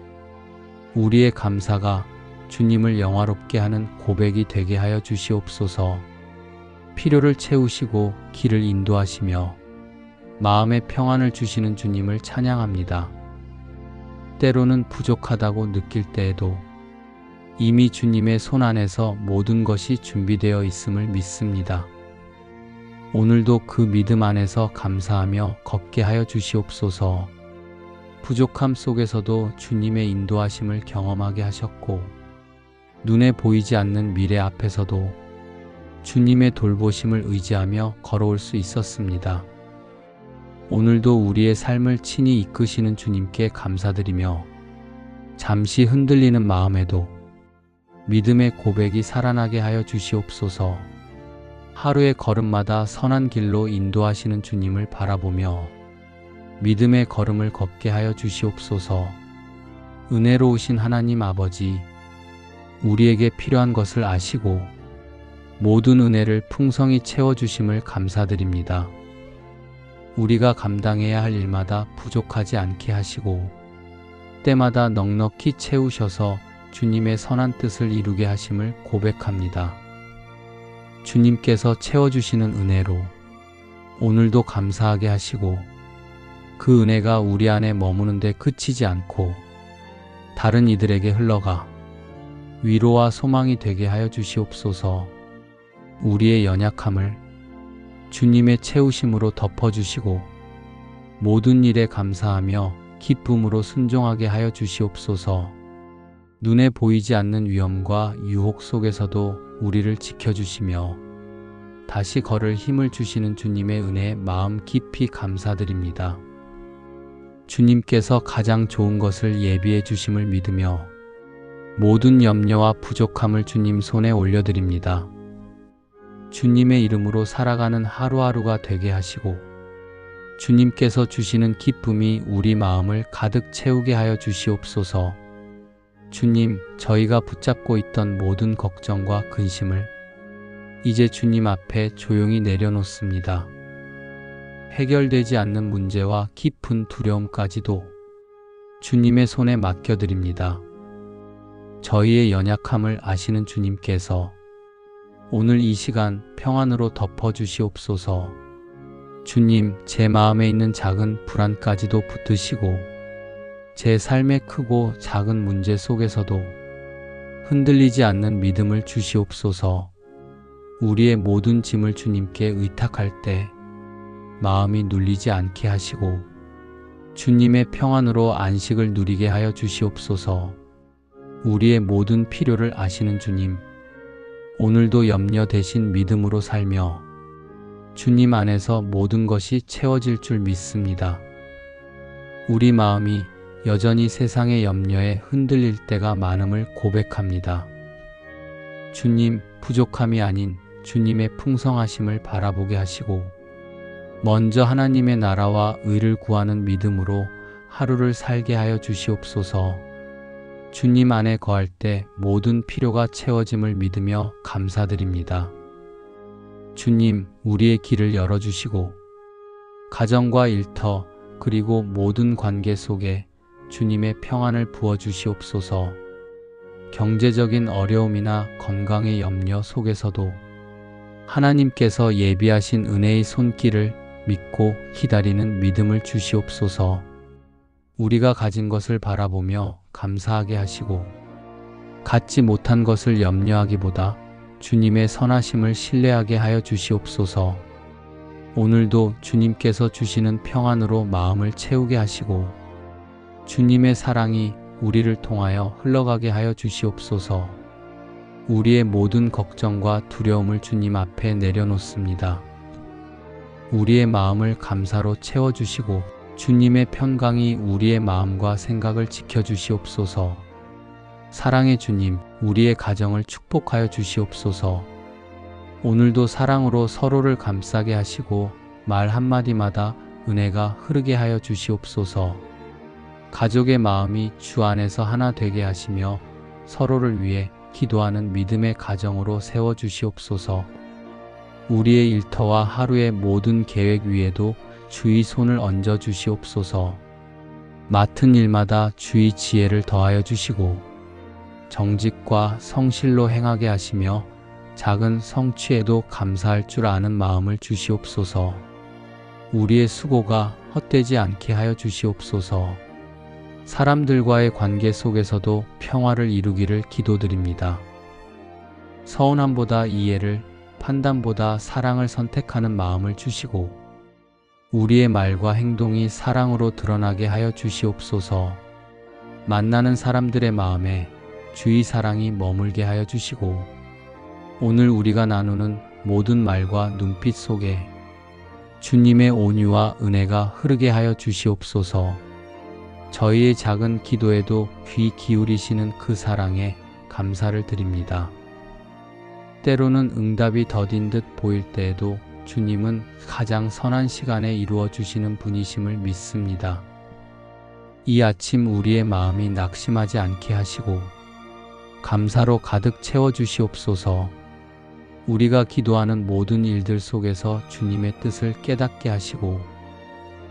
우리의 감사가 주님을 영화롭게 하는 고백이 되게 하여 주시옵소서. 필요를 채우시고 길을 인도하시며 마음의 평안을 주시는 주님을 찬양합니다. 때로는 부족하다고 느낄 때에도 이미 주님의 손 안에서 모든 것이 준비되어 있음을 믿습니다. 오늘도 그 믿음 안에서 감사하며 걷게 하여 주시옵소서. 부족함 속에서도 주님의 인도하심을 경험하게 하셨고, 눈에 보이지 않는 미래 앞에서도 주님의 돌보심을 의지하며 걸어올 수 있었습니다. 오늘도 우리의 삶을 친히 이끄시는 주님께 감사드리며, 잠시 흔들리는 마음에도 믿음의 고백이 살아나게 하여 주시옵소서. 하루의 걸음마다 선한 길로 인도하시는 주님을 바라보며 믿음의 걸음을 걷게 하여 주시옵소서. 은혜로우신 하나님 아버지, 우리에게 필요한 것을 아시고 모든 은혜를 풍성히 채워주심을 감사드립니다. 우리가 감당해야 할 일마다 부족하지 않게 하시고 때마다 넉넉히 채우셔서 주님의 선한 뜻을 이루게 하심을 고백합니다. 주님께서 채워주시는 은혜로 오늘도 감사하게 하시고, 그 은혜가 우리 안에 머무는 데 그치지 않고 다른 이들에게 흘러가 위로와 소망이 되게 하여 주시옵소서. 우리의 연약함을 주님의 채우심으로 덮어주시고 모든 일에 감사하며 기쁨으로 순종하게 하여 주시옵소서. 눈에 보이지 않는 위험과 유혹 속에서도 우리를 지켜주시며 다시 걸을 힘을 주시는 주님의 은혜에 마음 깊이 감사드립니다. 주님께서 가장 좋은 것을 예비해 주심을 믿으며 모든 염려와 부족함을 주님 손에 올려드립니다. 주님의 이름으로 살아가는 하루하루가 되게 하시고 주님께서 주시는 기쁨이 우리 마음을 가득 채우게 하여 주시옵소서. 주님, 저희가 붙잡고 있던 모든 걱정과 근심을 이제 주님 앞에 조용히 내려놓습니다. 해결되지 않는 문제와 깊은 두려움까지도 주님의 손에 맡겨드립니다. 저희의 연약함을 아시는 주님께서 오늘 이 시간 평안으로 덮어주시옵소서. 주님, 제 마음에 있는 작은 불안까지도 붙드시고 제 삶의 크고 작은 문제 속에서도 흔들리지 않는 믿음을 주시옵소서. 우리의 모든 짐을 주님께 의탁할 때 마음이 눌리지 않게 하시고 주님의 평안으로 안식을 누리게 하여 주시옵소서. 우리의 모든 필요를 아시는 주님, 오늘도 염려 대신 믿음으로 살며 주님 안에서 모든 것이 채워질 줄 믿습니다. 우리 마음이 여전히 세상의 염려에 흔들릴 때가 많음을 고백합니다. 주님, 부족함이 아닌 주님의 풍성하심을 바라보게 하시고 먼저 하나님의 나라와 의를 구하는 믿음으로 하루를 살게 하여 주시옵소서. 주님 안에 거할 때 모든 필요가 채워짐을 믿으며 감사드립니다. 주님, 우리의 길을 열어주시고 가정과 일터 그리고 모든 관계 속에 주님의 평안을 부어주시옵소서. 경제적인 어려움이나 건강의 염려 속에서도 하나님께서 예비하신 은혜의 손길을 믿고 기다리는 믿음을 주시옵소서. 우리가 가진 것을 바라보며 감사하게 하시고 갖지 못한 것을 염려하기보다 주님의 선하심을 신뢰하게 하여 주시옵소서. 오늘도 주님께서 주시는 평안으로 마음을 채우게 하시고 주님의 사랑이 우리를 통하여 흘러가게 하여 주시옵소서. 우리의 모든 걱정과 두려움을 주님 앞에 내려놓습니다. 우리의 마음을 감사로 채워주시고 주님의 평강이 우리의 마음과 생각을 지켜주시옵소서. 사랑의 주님, 우리의 가정을 축복하여 주시옵소서. 오늘도 사랑으로 서로를 감싸게 하시고 말 한마디마다 은혜가 흐르게 하여 주시옵소서. 가족의 마음이 주 안에서 하나 되게 하시며 서로를 위해 기도하는 믿음의 가정으로 세워주시옵소서. 우리의 일터와 하루의 모든 계획 위에도 주의 손을 얹어 주시옵소서. 맡은 일마다 주의 지혜를 더하여 주시고 정직과 성실로 행하게 하시며 작은 성취에도 감사할 줄 아는 마음을 주시옵소서. 우리의 수고가 헛되지 않게 하여 주시옵소서. 사람들과의 관계 속에서도 평화를 이루기를 기도드립니다. 서운함보다 이해를, 판단보다 사랑을 선택하는 마음을 주시고 우리의 말과 행동이 사랑으로 드러나게 하여 주시옵소서. 만나는 사람들의 마음에 주의 사랑이 머물게 하여 주시고 오늘 우리가 나누는 모든 말과 눈빛 속에 주님의 온유와 은혜가 흐르게 하여 주시옵소서. 저희의 작은 기도에도 귀 기울이시는 그 사랑에 감사를 드립니다. 때로는 응답이 더딘 듯 보일 때에도 주님은 가장 선한 시간에 이루어 주시는 분이심을 믿습니다. 이 아침 우리의 마음이 낙심하지 않게 하시고 감사로 가득 채워 주시옵소서. 우리가 기도하는 모든 일들 속에서 주님의 뜻을 깨닫게 하시고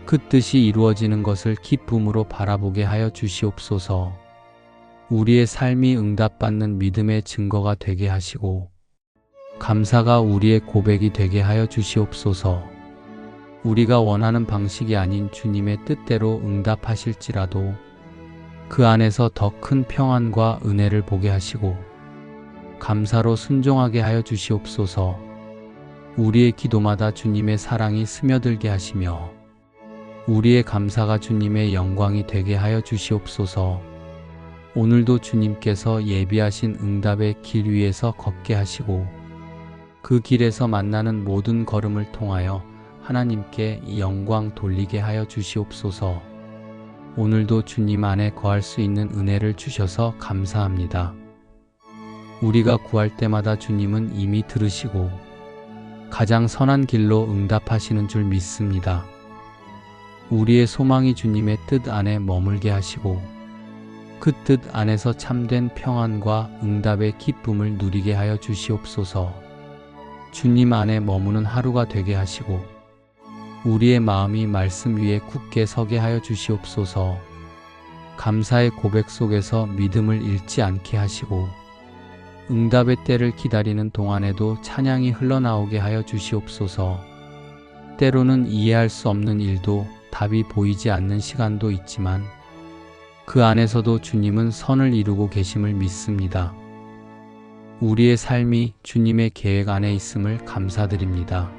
그 뜻이 이루어지는 것을 기쁨으로 바라보게 하여 주시옵소서. 우리의 삶이 응답받는 믿음의 증거가 되게 하시고 감사가 우리의 고백이 되게 하여 주시옵소서. 우리가 원하는 방식이 아닌 주님의 뜻대로 응답하실지라도 그 안에서 더 큰 평안과 은혜를 보게 하시고 감사로 순종하게 하여 주시옵소서. 우리의 기도마다 주님의 사랑이 스며들게 하시며 우리의 감사가 주님의 영광이 되게 하여 주시옵소서. 오늘도 주님께서 예비하신 응답의 길 위에서 걷게 하시고 그 길에서 만나는 모든 걸음을 통하여 하나님께 영광 돌리게 하여 주시옵소서. 오늘도 주님 안에 거할 수 있는 은혜를 주셔서 감사합니다. 우리가 구할 때마다 주님은 이미 들으시고 가장 선한 길로 응답하시는 줄 믿습니다. 우리의 소망이 주님의 뜻 안에 머물게 하시고 그 뜻 안에서 참된 평안과 응답의 기쁨을 누리게 하여 주시옵소서. 주님 안에 머무는 하루가 되게 하시고 우리의 마음이 말씀 위에 굳게 서게 하여 주시옵소서. 감사의 고백 속에서 믿음을 잃지 않게 하시고 응답의 때를 기다리는 동안에도 찬양이 흘러나오게 하여 주시옵소서. 때로는 이해할 수 없는 일도 답이 보이지 않는 시간도 있지만 그 안에서도 주님은 선을 이루고 계심을 믿습니다. 우리의 삶이 주님의 계획 안에 있음을 감사드립니다.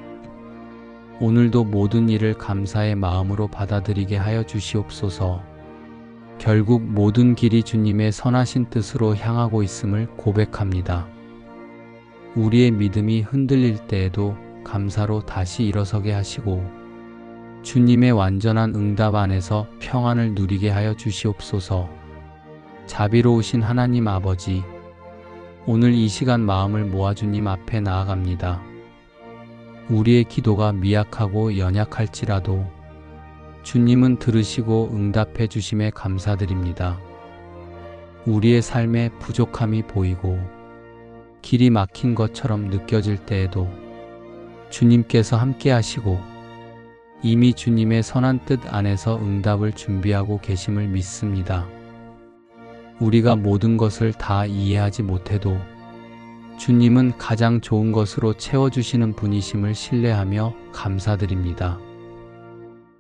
오늘도 모든 일을 감사의 마음으로 받아들이게 하여 주시옵소서. 결국 모든 길이 주님의 선하신 뜻으로 향하고 있음을 고백합니다. 우리의 믿음이 흔들릴 때에도 감사로 다시 일어서게 하시고 주님의 완전한 응답 안에서 평안을 누리게 하여 주시옵소서. 자비로우신 하나님 아버지, 오늘 이 시간 마음을 모아 주님 앞에 나아갑니다. 우리의 기도가 미약하고 연약할지라도 주님은 들으시고 응답해 주심에 감사드립니다. 우리의 삶에 부족함이 보이고 길이 막힌 것처럼 느껴질 때에도 주님께서 함께 하시고 이미 주님의 선한 뜻 안에서 응답을 준비하고 계심을 믿습니다. 우리가 모든 것을 다 이해하지 못해도 주님은 가장 좋은 것으로 채워주시는 분이심을 신뢰하며 감사드립니다.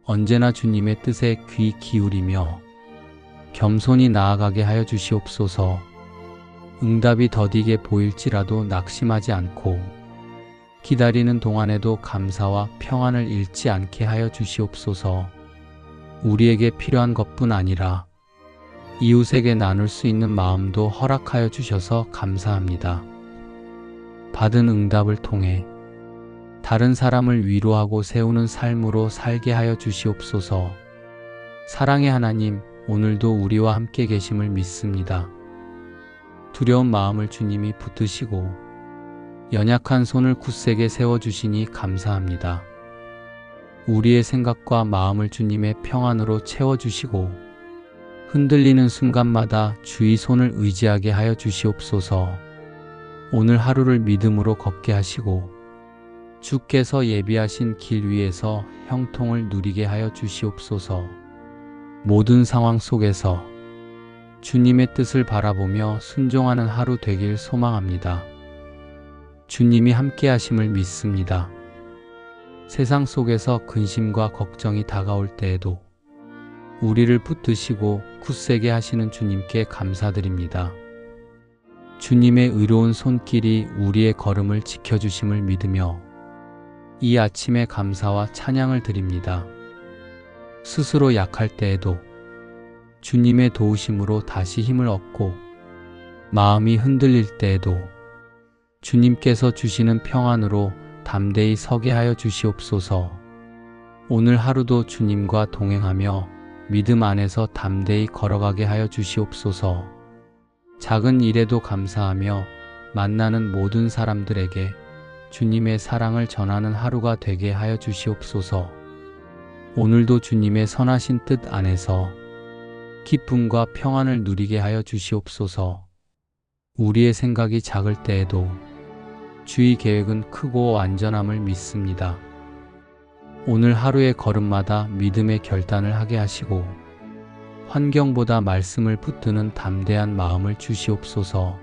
언제나 주님의 뜻에 귀 기울이며 겸손히 나아가게 하여 주시옵소서. 응답이 더디게 보일지라도 낙심하지 않고 기다리는 동안에도 감사와 평안을 잃지 않게 하여 주시옵소서. 우리에게 필요한 것뿐 아니라 이웃에게 나눌 수 있는 마음도 허락하여 주셔서 감사합니다. 받은 응답을 통해 다른 사람을 위로하고 세우는 삶으로 살게 하여 주시옵소서. 사랑의 하나님, 오늘도 우리와 함께 계심을 믿습니다. 두려운 마음을 주님이 붙드시고 연약한 손을 굳세게 세워주시니 감사합니다. 우리의 생각과 마음을 주님의 평안으로 채워주시고 흔들리는 순간마다 주의 손을 의지하게 하여 주시옵소서. 오늘 하루를 믿음으로 걷게 하시고 주께서 예비하신 길 위에서 형통을 누리게 하여 주시옵소서. 모든 상황 속에서 주님의 뜻을 바라보며 순종하는 하루 되길 소망합니다. 주님이 함께 하심을 믿습니다. 세상 속에서 근심과 걱정이 다가올 때에도 우리를 붙드시고 굳세게 하시는 주님께 감사드립니다. 주님의 의로운 손길이 우리의 걸음을 지켜주심을 믿으며 이 아침에 감사와 찬양을 드립니다. 스스로 약할 때에도 주님의 도우심으로 다시 힘을 얻고 마음이 흔들릴 때에도 주님께서 주시는 평안으로 담대히 서게 하여 주시옵소서. 오늘 하루도 주님과 동행하며 믿음 안에서 담대히 걸어가게 하여 주시옵소서. 작은 일에도 감사하며 만나는 모든 사람들에게 주님의 사랑을 전하는 하루가 되게 하여 주시옵소서. 오늘도 주님의 선하신 뜻 안에서 기쁨과 평안을 누리게 하여 주시옵소서. 우리의 생각이 작을 때에도 주의 계획은 크고 완전함을 믿습니다. 오늘 하루의 걸음마다 믿음의 결단을 하게 하시고 환경보다 말씀을 붙드는 담대한 마음을 주시옵소서.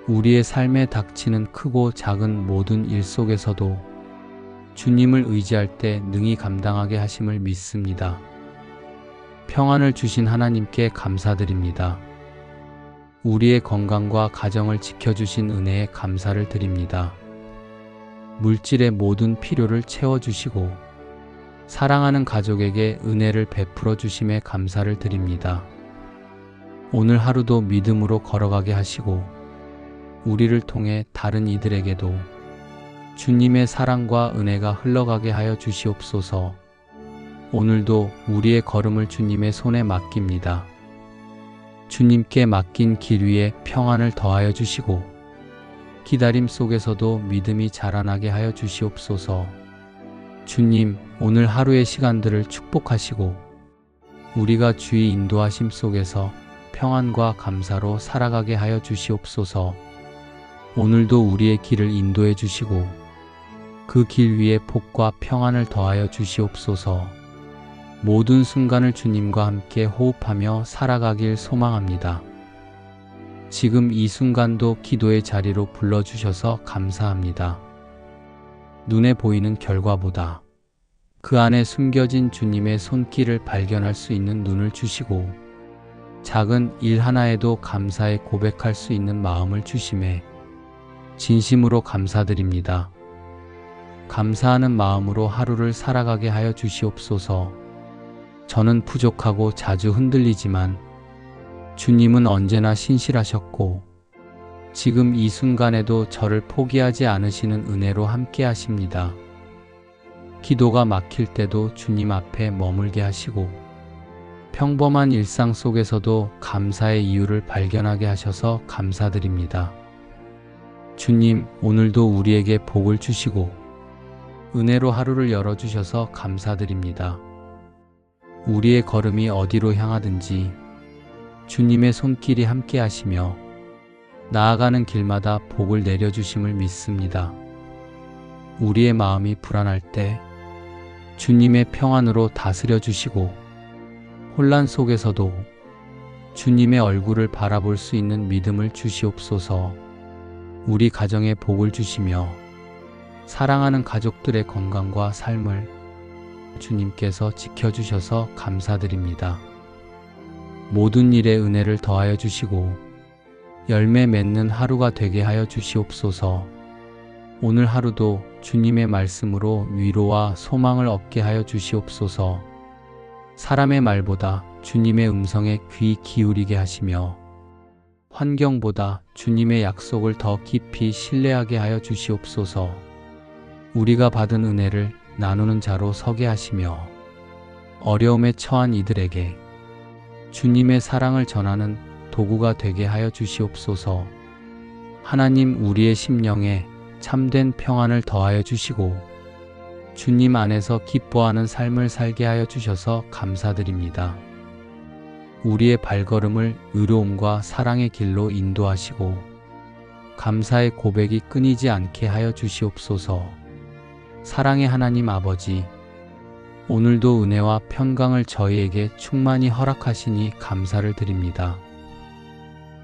우리의 삶에 닥치는 크고 작은 모든 일 속에서도 주님을 의지할 때 능히 감당하게 하심을 믿습니다. 평안을 주신 하나님께 감사드립니다. 우리의 건강과 가정을 지켜주신 은혜에 감사를 드립니다. 물질의 모든 필요를 채워주시고 사랑하는 가족에게 은혜를 베풀어 주심에 감사를 드립니다. 오늘 하루도 믿음으로 걸어가게 하시고 우리를 통해 다른 이들에게도 주님의 사랑과 은혜가 흘러가게 하여 주시옵소서. 오늘도 우리의 걸음을 주님의 손에 맡깁니다. 주님께 맡긴 길 위에 평안을 더하여 주시고 기다림 속에서도 믿음이 자라나게 하여 주시옵소서. 주님, 오늘 하루의 시간들을 축복하시고 우리가 주의 인도하심 속에서 평안과 감사로 살아가게 하여 주시옵소서. 오늘도 우리의 길을 인도해 주시고 그 길 위에 복과 평안을 더하여 주시옵소서. 모든 순간을 주님과 함께 호흡하며 살아가길 소망합니다. 지금 이 순간도 기도의 자리로 불러주셔서 감사합니다. 눈에 보이는 결과보다 그 안에 숨겨진 주님의 손길을 발견할 수 있는 눈을 주시고 작은 일 하나에도 감사에 고백할 수 있는 마음을 주심에 진심으로 감사드립니다. 감사하는 마음으로 하루를 살아가게 하여 주시옵소서. 저는 부족하고 자주 흔들리지만 주님은 언제나 신실하셨고 지금 이 순간에도 저를 포기하지 않으시는 은혜로 함께 하십니다. 기도가 막힐 때도 주님 앞에 머물게 하시고 평범한 일상 속에서도 감사의 이유를 발견하게 하셔서 감사드립니다. 주님, 오늘도 우리에게 복을 주시고 은혜로 하루를 열어주셔서 감사드립니다. 우리의 걸음이 어디로 향하든지 주님의 손길이 함께 하시며 나아가는 길마다 복을 내려주심을 믿습니다. 우리의 마음이 불안할 때 주님의 평안으로 다스려 주시고 혼란 속에서도 주님의 얼굴을 바라볼 수 있는 믿음을 주시옵소서. 우리 가정에 복을 주시며 사랑하는 가족들의 건강과 삶을 주님께서 지켜주셔서 감사드립니다. 모든 일에 은혜를 더하여 주시고 열매 맺는 하루가 되게 하여 주시옵소서. 오늘 하루도 주님의 말씀으로 위로와 소망을 얻게 하여 주시옵소서. 사람의 말보다 주님의 음성에 귀 기울이게 하시며 환경보다 주님의 약속을 더 깊이 신뢰하게 하여 주시옵소서. 우리가 받은 은혜를 나누는 자로 서게 하시며 어려움에 처한 이들에게 주님의 사랑을 전하는 도구가 되게 하여 주시옵소서. 하나님, 우리의 심령에 참된 평안을 더하여 주시고 주님 안에서 기뻐하는 삶을 살게 하여 주셔서 감사드립니다. 우리의 발걸음을 의로움과 사랑의 길로 인도하시고 감사의 고백이 끊이지 않게 하여 주시옵소서. 사랑의 하나님 아버지, 오늘도 은혜와 평강을 저희에게 충만히 허락하시니 감사를 드립니다.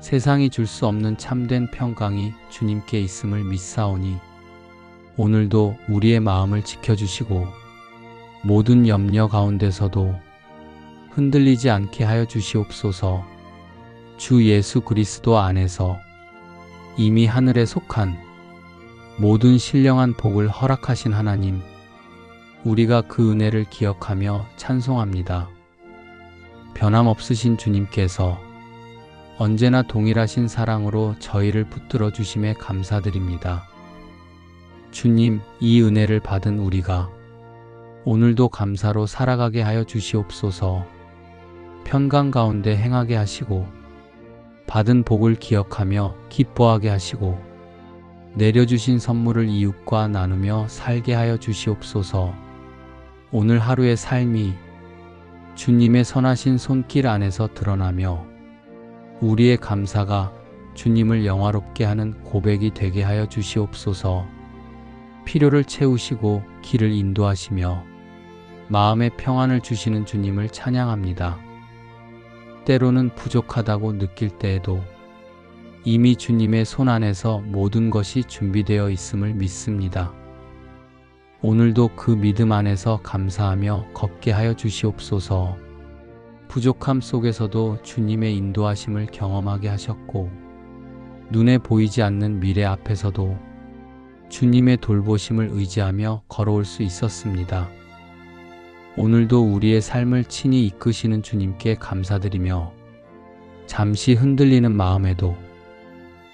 세상이 줄 수 없는 참된 평강이 주님께 있음을 믿사오니 오늘도 우리의 마음을 지켜주시고 모든 염려 가운데서도 흔들리지 않게 하여 주시옵소서. 주 예수 그리스도 안에서 이미 하늘에 속한 모든 신령한 복을 허락하신 하나님, 우리가 그 은혜를 기억하며 찬송합니다. 변함없으신 주님께서 언제나 동일하신 사랑으로 저희를 붙들어 주심에 감사드립니다. 주님, 이 은혜를 받은 우리가 오늘도 감사로 살아가게 하여 주시옵소서. 평강 가운데 행하게 하시고 받은 복을 기억하며 기뻐하게 하시고 내려주신 선물을 이웃과 나누며 살게 하여 주시옵소서. 오늘 하루의 삶이 주님의 선하신 손길 안에서 드러나며 우리의 감사가 주님을 영화롭게 하는 고백이 되게 하여 주시옵소서. 필요를 채우시고 길을 인도하시며 마음의 평안을 주시는 주님을 찬양합니다. 때로는 부족하다고 느낄 때에도 이미 주님의 손 안에서 모든 것이 준비되어 있음을 믿습니다. 오늘도 그 믿음 안에서 감사하며 걷게 하여 주시옵소서. 부족함 속에서도 주님의 인도하심을 경험하게 하셨고 눈에 보이지 않는 미래 앞에서도 주님의 돌보심을 의지하며 걸어올 수 있었습니다. 오늘도 우리의 삶을 친히 이끄시는 주님께 감사드리며 잠시 흔들리는 마음에도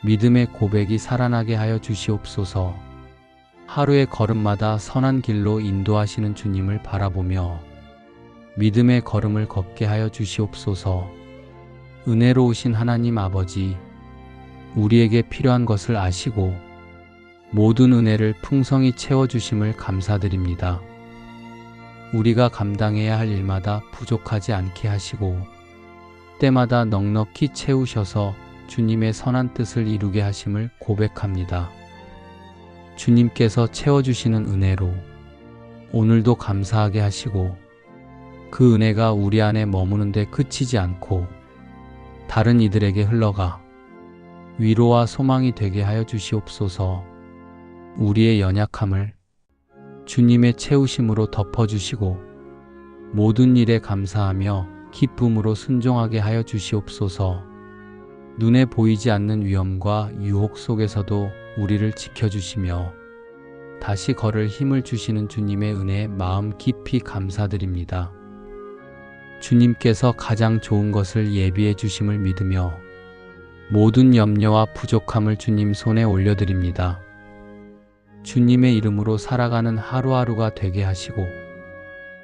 믿음의 고백이 살아나게 하여 주시옵소서. 하루의 걸음마다 선한 길로 인도하시는 주님을 바라보며 믿음의 걸음을 걷게 하여 주시옵소서. 은혜로우신 하나님 아버지, 우리에게 필요한 것을 아시고 모든 은혜를 풍성히 채워주심을 감사드립니다. 우리가 감당해야 할 일마다 부족하지 않게 하시고 때마다 넉넉히 채우셔서 주님의 선한 뜻을 이루게 하심을 고백합니다. 주님께서 채워주시는 은혜로 오늘도 감사하게 하시고 그 은혜가 우리 안에 머무는 데 그치지 않고 다른 이들에게 흘러가 위로와 소망이 되게 하여 주시옵소서. 우리의 연약함을 주님의 채우심으로 덮어주시고 모든 일에 감사하며 기쁨으로 순종하게 하여 주시옵소서. 눈에 보이지 않는 위험과 유혹 속에서도 우리를 지켜주시며 다시 걸을 힘을 주시는 주님의 은혜에 마음 깊이 감사드립니다. 주님께서 가장 좋은 것을 예비해 주심을 믿으며 모든 염려와 부족함을 주님 손에 올려드립니다. 주님의 이름으로 살아가는 하루하루가 되게 하시고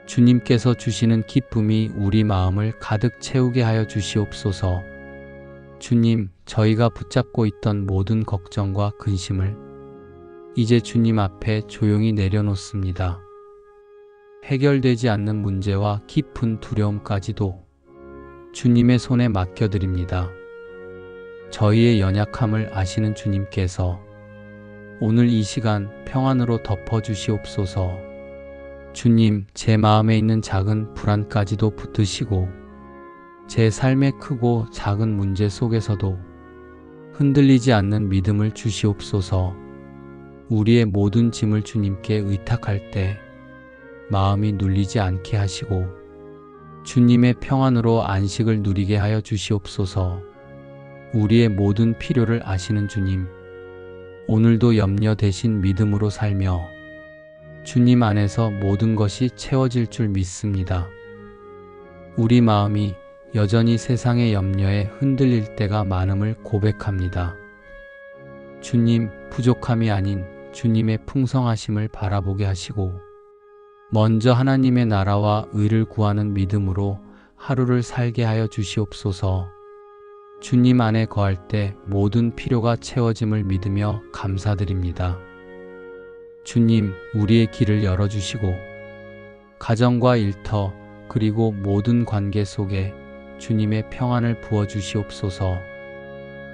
주님께서 주시는 기쁨이 우리 마음을 가득 채우게 하여 주시옵소서. 주님, 저희가 붙잡고 있던 모든 걱정과 근심을 이제 주님 앞에 조용히 내려놓습니다. 해결되지 않는 문제와 깊은 두려움까지도 주님의 손에 맡겨드립니다. 저희의 연약함을 아시는 주님께서 오늘 이 시간 평안으로 덮어주시옵소서. 주님, 제 마음에 있는 작은 불안까지도 붙드시고 제 삶의 크고 작은 문제 속에서도 흔들리지 않는 믿음을 주시옵소서. 우리의 모든 짐을 주님께 의탁할 때 마음이 눌리지 않게 하시고 주님의 평안으로 안식을 누리게 하여 주시옵소서. 우리의 모든 필요를 아시는 주님, 오늘도 염려 대신 믿음으로 살며 주님 안에서 모든 것이 채워질 줄 믿습니다. 우리 마음이 여전히 세상의 염려에 흔들릴 때가 많음을 고백합니다. 주님, 부족함이 아닌 주님의 풍성하심을 바라보게 하시고 먼저 하나님의 나라와 의를 구하는 믿음으로 하루를 살게 하여 주시옵소서. 주님 안에 거할 때 모든 필요가 채워짐을 믿으며 감사드립니다. 주님, 우리의 길을 열어주시고 가정과 일터 그리고 모든 관계 속에 주님의 평안을 부어주시옵소서.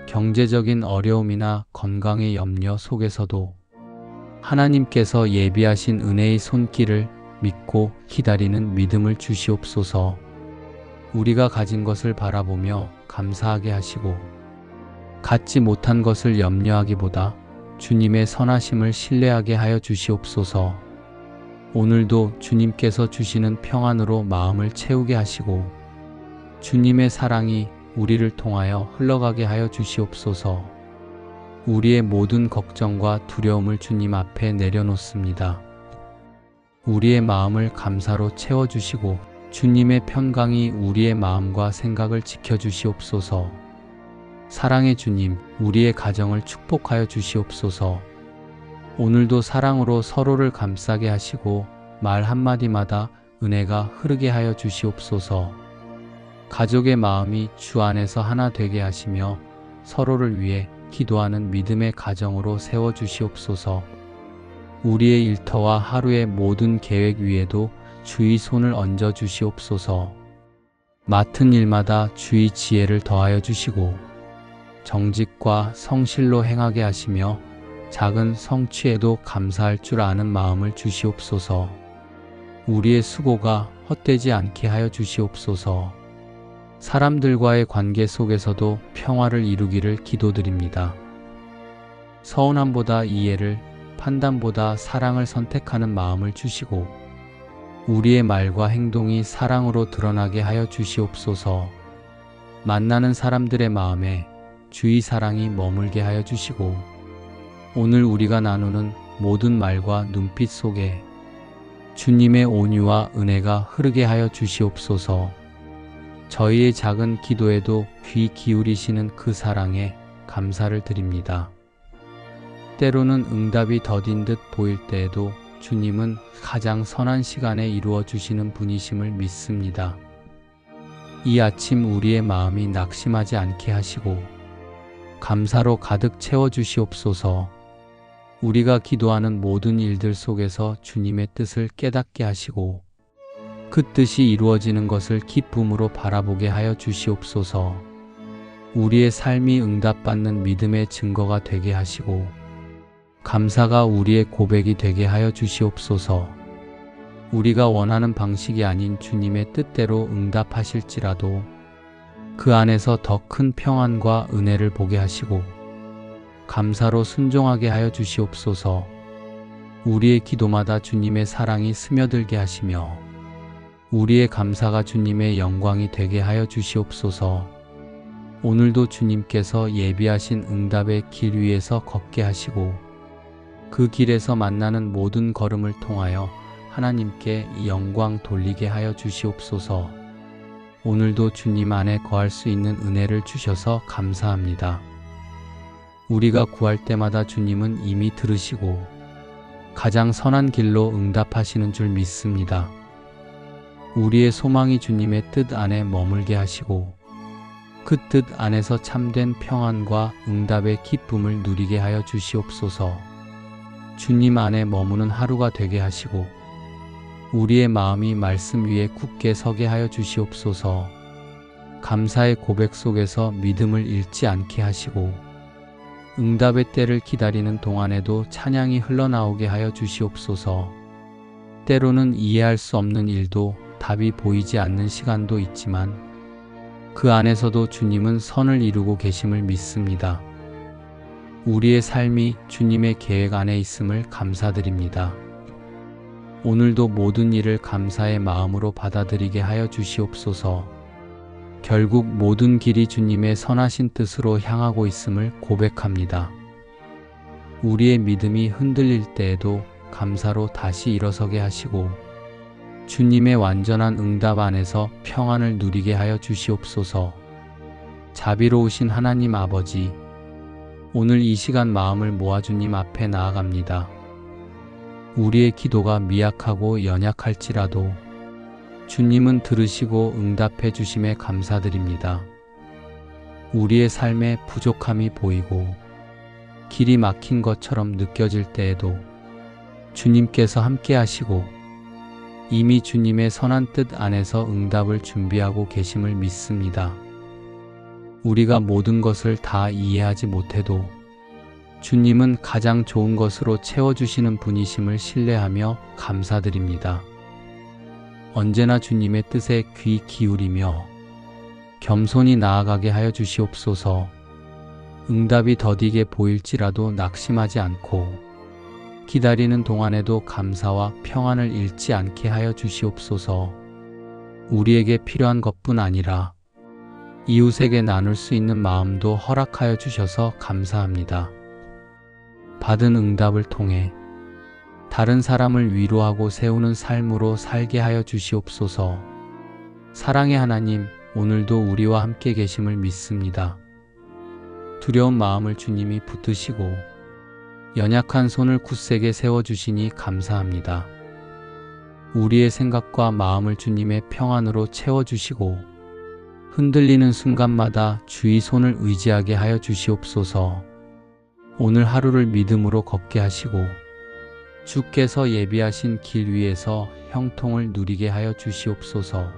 경제적인 어려움이나 건강의 염려 속에서도 하나님께서 예비하신 은혜의 손길을 믿고 기다리는 믿음을 주시옵소서. 우리가 가진 것을 바라보며 감사하게 하시고 갖지 못한 것을 염려하기보다 주님의 선하심을 신뢰하게 하여 주시옵소서. 오늘도 주님께서 주시는 평안으로 마음을 채우게 하시고 주님의 사랑이 우리를 통하여 흘러가게 하여 주시옵소서. 우리의 모든 걱정과 두려움을 주님 앞에 내려놓습니다. 우리의 마음을 감사로 채워주시고 주님의 평강이 우리의 마음과 생각을 지켜주시옵소서. 사랑의 주님, 우리의 가정을 축복하여 주시옵소서. 오늘도 사랑으로 서로를 감싸게 하시고 말 한마디마다 은혜가 흐르게 하여 주시옵소서. 가족의 마음이 주 안에서 하나 되게 하시며 서로를 위해 기도하는 믿음의 가정으로 세워주시옵소서. 우리의 일터와 하루의 모든 계획 위에도 주의 손을 얹어 주시옵소서. 맡은 일마다 주의 지혜를 더하여 주시고 정직과 성실로 행하게 하시며 작은 성취에도 감사할 줄 아는 마음을 주시옵소서. 우리의 수고가 헛되지 않게 하여 주시옵소서. 사람들과의 관계 속에서도 평화를 이루기를 기도드립니다. 서운함보다 이해를, 판단보다 사랑을 선택하는 마음을 주시고 우리의 말과 행동이 사랑으로 드러나게 하여 주시옵소서. 만나는 사람들의 마음에 주의 사랑이 머물게 하여 주시고 오늘 우리가 나누는 모든 말과 눈빛 속에 주님의 온유와 은혜가 흐르게 하여 주시옵소서. 저희의 작은 기도에도 귀 기울이시는 그 사랑에 감사를 드립니다. 때로는 응답이 더딘 듯 보일 때에도 주님은 가장 선한 시간에 이루어 주시는 분이심을 믿습니다. 이 아침 우리의 마음이 낙심하지 않게 하시고 감사로 가득 채워 주시옵소서. 우리가 기도하는 모든 일들 속에서 주님의 뜻을 깨닫게 하시고 그 뜻이 이루어지는 것을 기쁨으로 바라보게 하여 주시옵소서. 우리의 삶이 응답받는 믿음의 증거가 되게 하시고 감사가 우리의 고백이 되게 하여 주시옵소서. 우리가 원하는 방식이 아닌 주님의 뜻대로 응답하실지라도 그 안에서 더 큰 평안과 은혜를 보게 하시고 감사로 순종하게 하여 주시옵소서. 우리의 기도마다 주님의 사랑이 스며들게 하시며 우리의 감사가 주님의 영광이 되게 하여 주시옵소서. 오늘도 주님께서 예비하신 응답의 길 위에서 걷게 하시고 그 길에서 만나는 모든 걸음을 통하여 하나님께 영광 돌리게 하여 주시옵소서. 오늘도 주님 안에 거할 수 있는 은혜를 주셔서 감사합니다. 우리가 구할 때마다 주님은 이미 들으시고 가장 선한 길로 응답하시는 줄 믿습니다. 우리의 소망이 주님의 뜻 안에 머물게 하시고 그 뜻 안에서 참된 평안과 응답의 기쁨을 누리게 하여 주시옵소서. 주님 안에 머무는 하루가 되게 하시고 우리의 마음이 말씀 위에 굳게 서게 하여 주시옵소서. 감사의 고백 속에서 믿음을 잃지 않게 하시고 응답의 때를 기다리는 동안에도 찬양이 흘러나오게 하여 주시옵소서. 때로는 이해할 수 없는 일도 답이 보이지 않는 시간도 있지만 그 안에서도 주님은 선을 이루고 계심을 믿습니다. 우리의 삶이 주님의 계획 안에 있음을 감사드립니다. 오늘도 모든 일을 감사의 마음으로 받아들이게 하여 주시옵소서. 결국 모든 길이 주님의 선하신 뜻으로 향하고 있음을 고백합니다. 우리의 믿음이 흔들릴 때에도 감사로 다시 일어서게 하시고 주님의 완전한 응답 안에서 평안을 누리게 하여 주시옵소서. 자비로우신 하나님 아버지, 오늘 이 시간 마음을 모아 주님 앞에 나아갑니다. 우리의 기도가 미약하고 연약할지라도 주님은 들으시고 응답해 주심에 감사드립니다. 우리의 삶에 부족함이 보이고 길이 막힌 것처럼 느껴질 때에도 주님께서 함께 하시고 이미 주님의 선한 뜻 안에서 응답을 준비하고 계심을 믿습니다. 우리가 모든 것을 다 이해하지 못해도 주님은 가장 좋은 것으로 채워주시는 분이심을 신뢰하며 감사드립니다. 언제나 주님의 뜻에 귀 기울이며 겸손히 나아가게 하여 주시옵소서. 응답이 더디게 보일지라도 낙심하지 않고 기다리는 동안에도 감사와 평안을 잃지 않게 하여 주시옵소서. 우리에게 필요한 것뿐 아니라 이웃에게 나눌 수 있는 마음도 허락하여 주셔서 감사합니다. 받은 응답을 통해 다른 사람을 위로하고 세우는 삶으로 살게 하여 주시옵소서. 사랑의 하나님, 오늘도 우리와 함께 계심을 믿습니다. 두려운 마음을 주님이 붙드시고 연약한 손을 굳세게 세워주시니 감사합니다. 우리의 생각과 마음을 주님의 평안으로 채워주시고 흔들리는 순간마다 주의 손을 의지하게 하여 주시옵소서. 오늘 하루를 믿음으로 걷게 하시고 주께서 예비하신 길 위에서 형통을 누리게 하여 주시옵소서.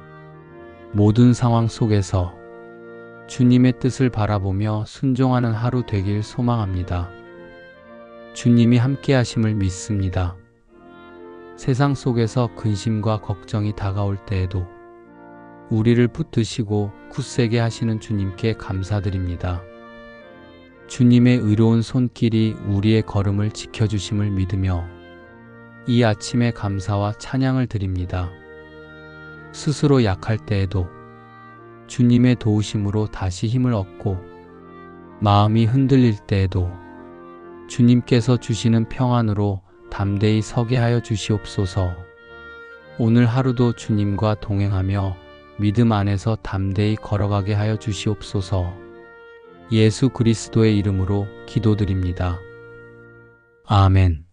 모든 상황 속에서 주님의 뜻을 바라보며 순종하는 하루 되길 소망합니다. 주님이 함께 하심을 믿습니다. 세상 속에서 근심과 걱정이 다가올 때에도 우리를 붙드시고 굳세게 하시는 주님께 감사드립니다. 주님의 의로운 손길이 우리의 걸음을 지켜주심을 믿으며 이 아침에 감사와 찬양을 드립니다. 스스로 약할 때에도 주님의 도우심으로 다시 힘을 얻고 마음이 흔들릴 때에도 주님께서 주시는 평안으로 담대히 서게 하여 주시옵소서. 오늘 하루도 주님과 동행하며 믿음 안에서 담대히 걸어가게 하여 주시옵소서. 예수 그리스도의 이름으로 기도드립니다. 아멘.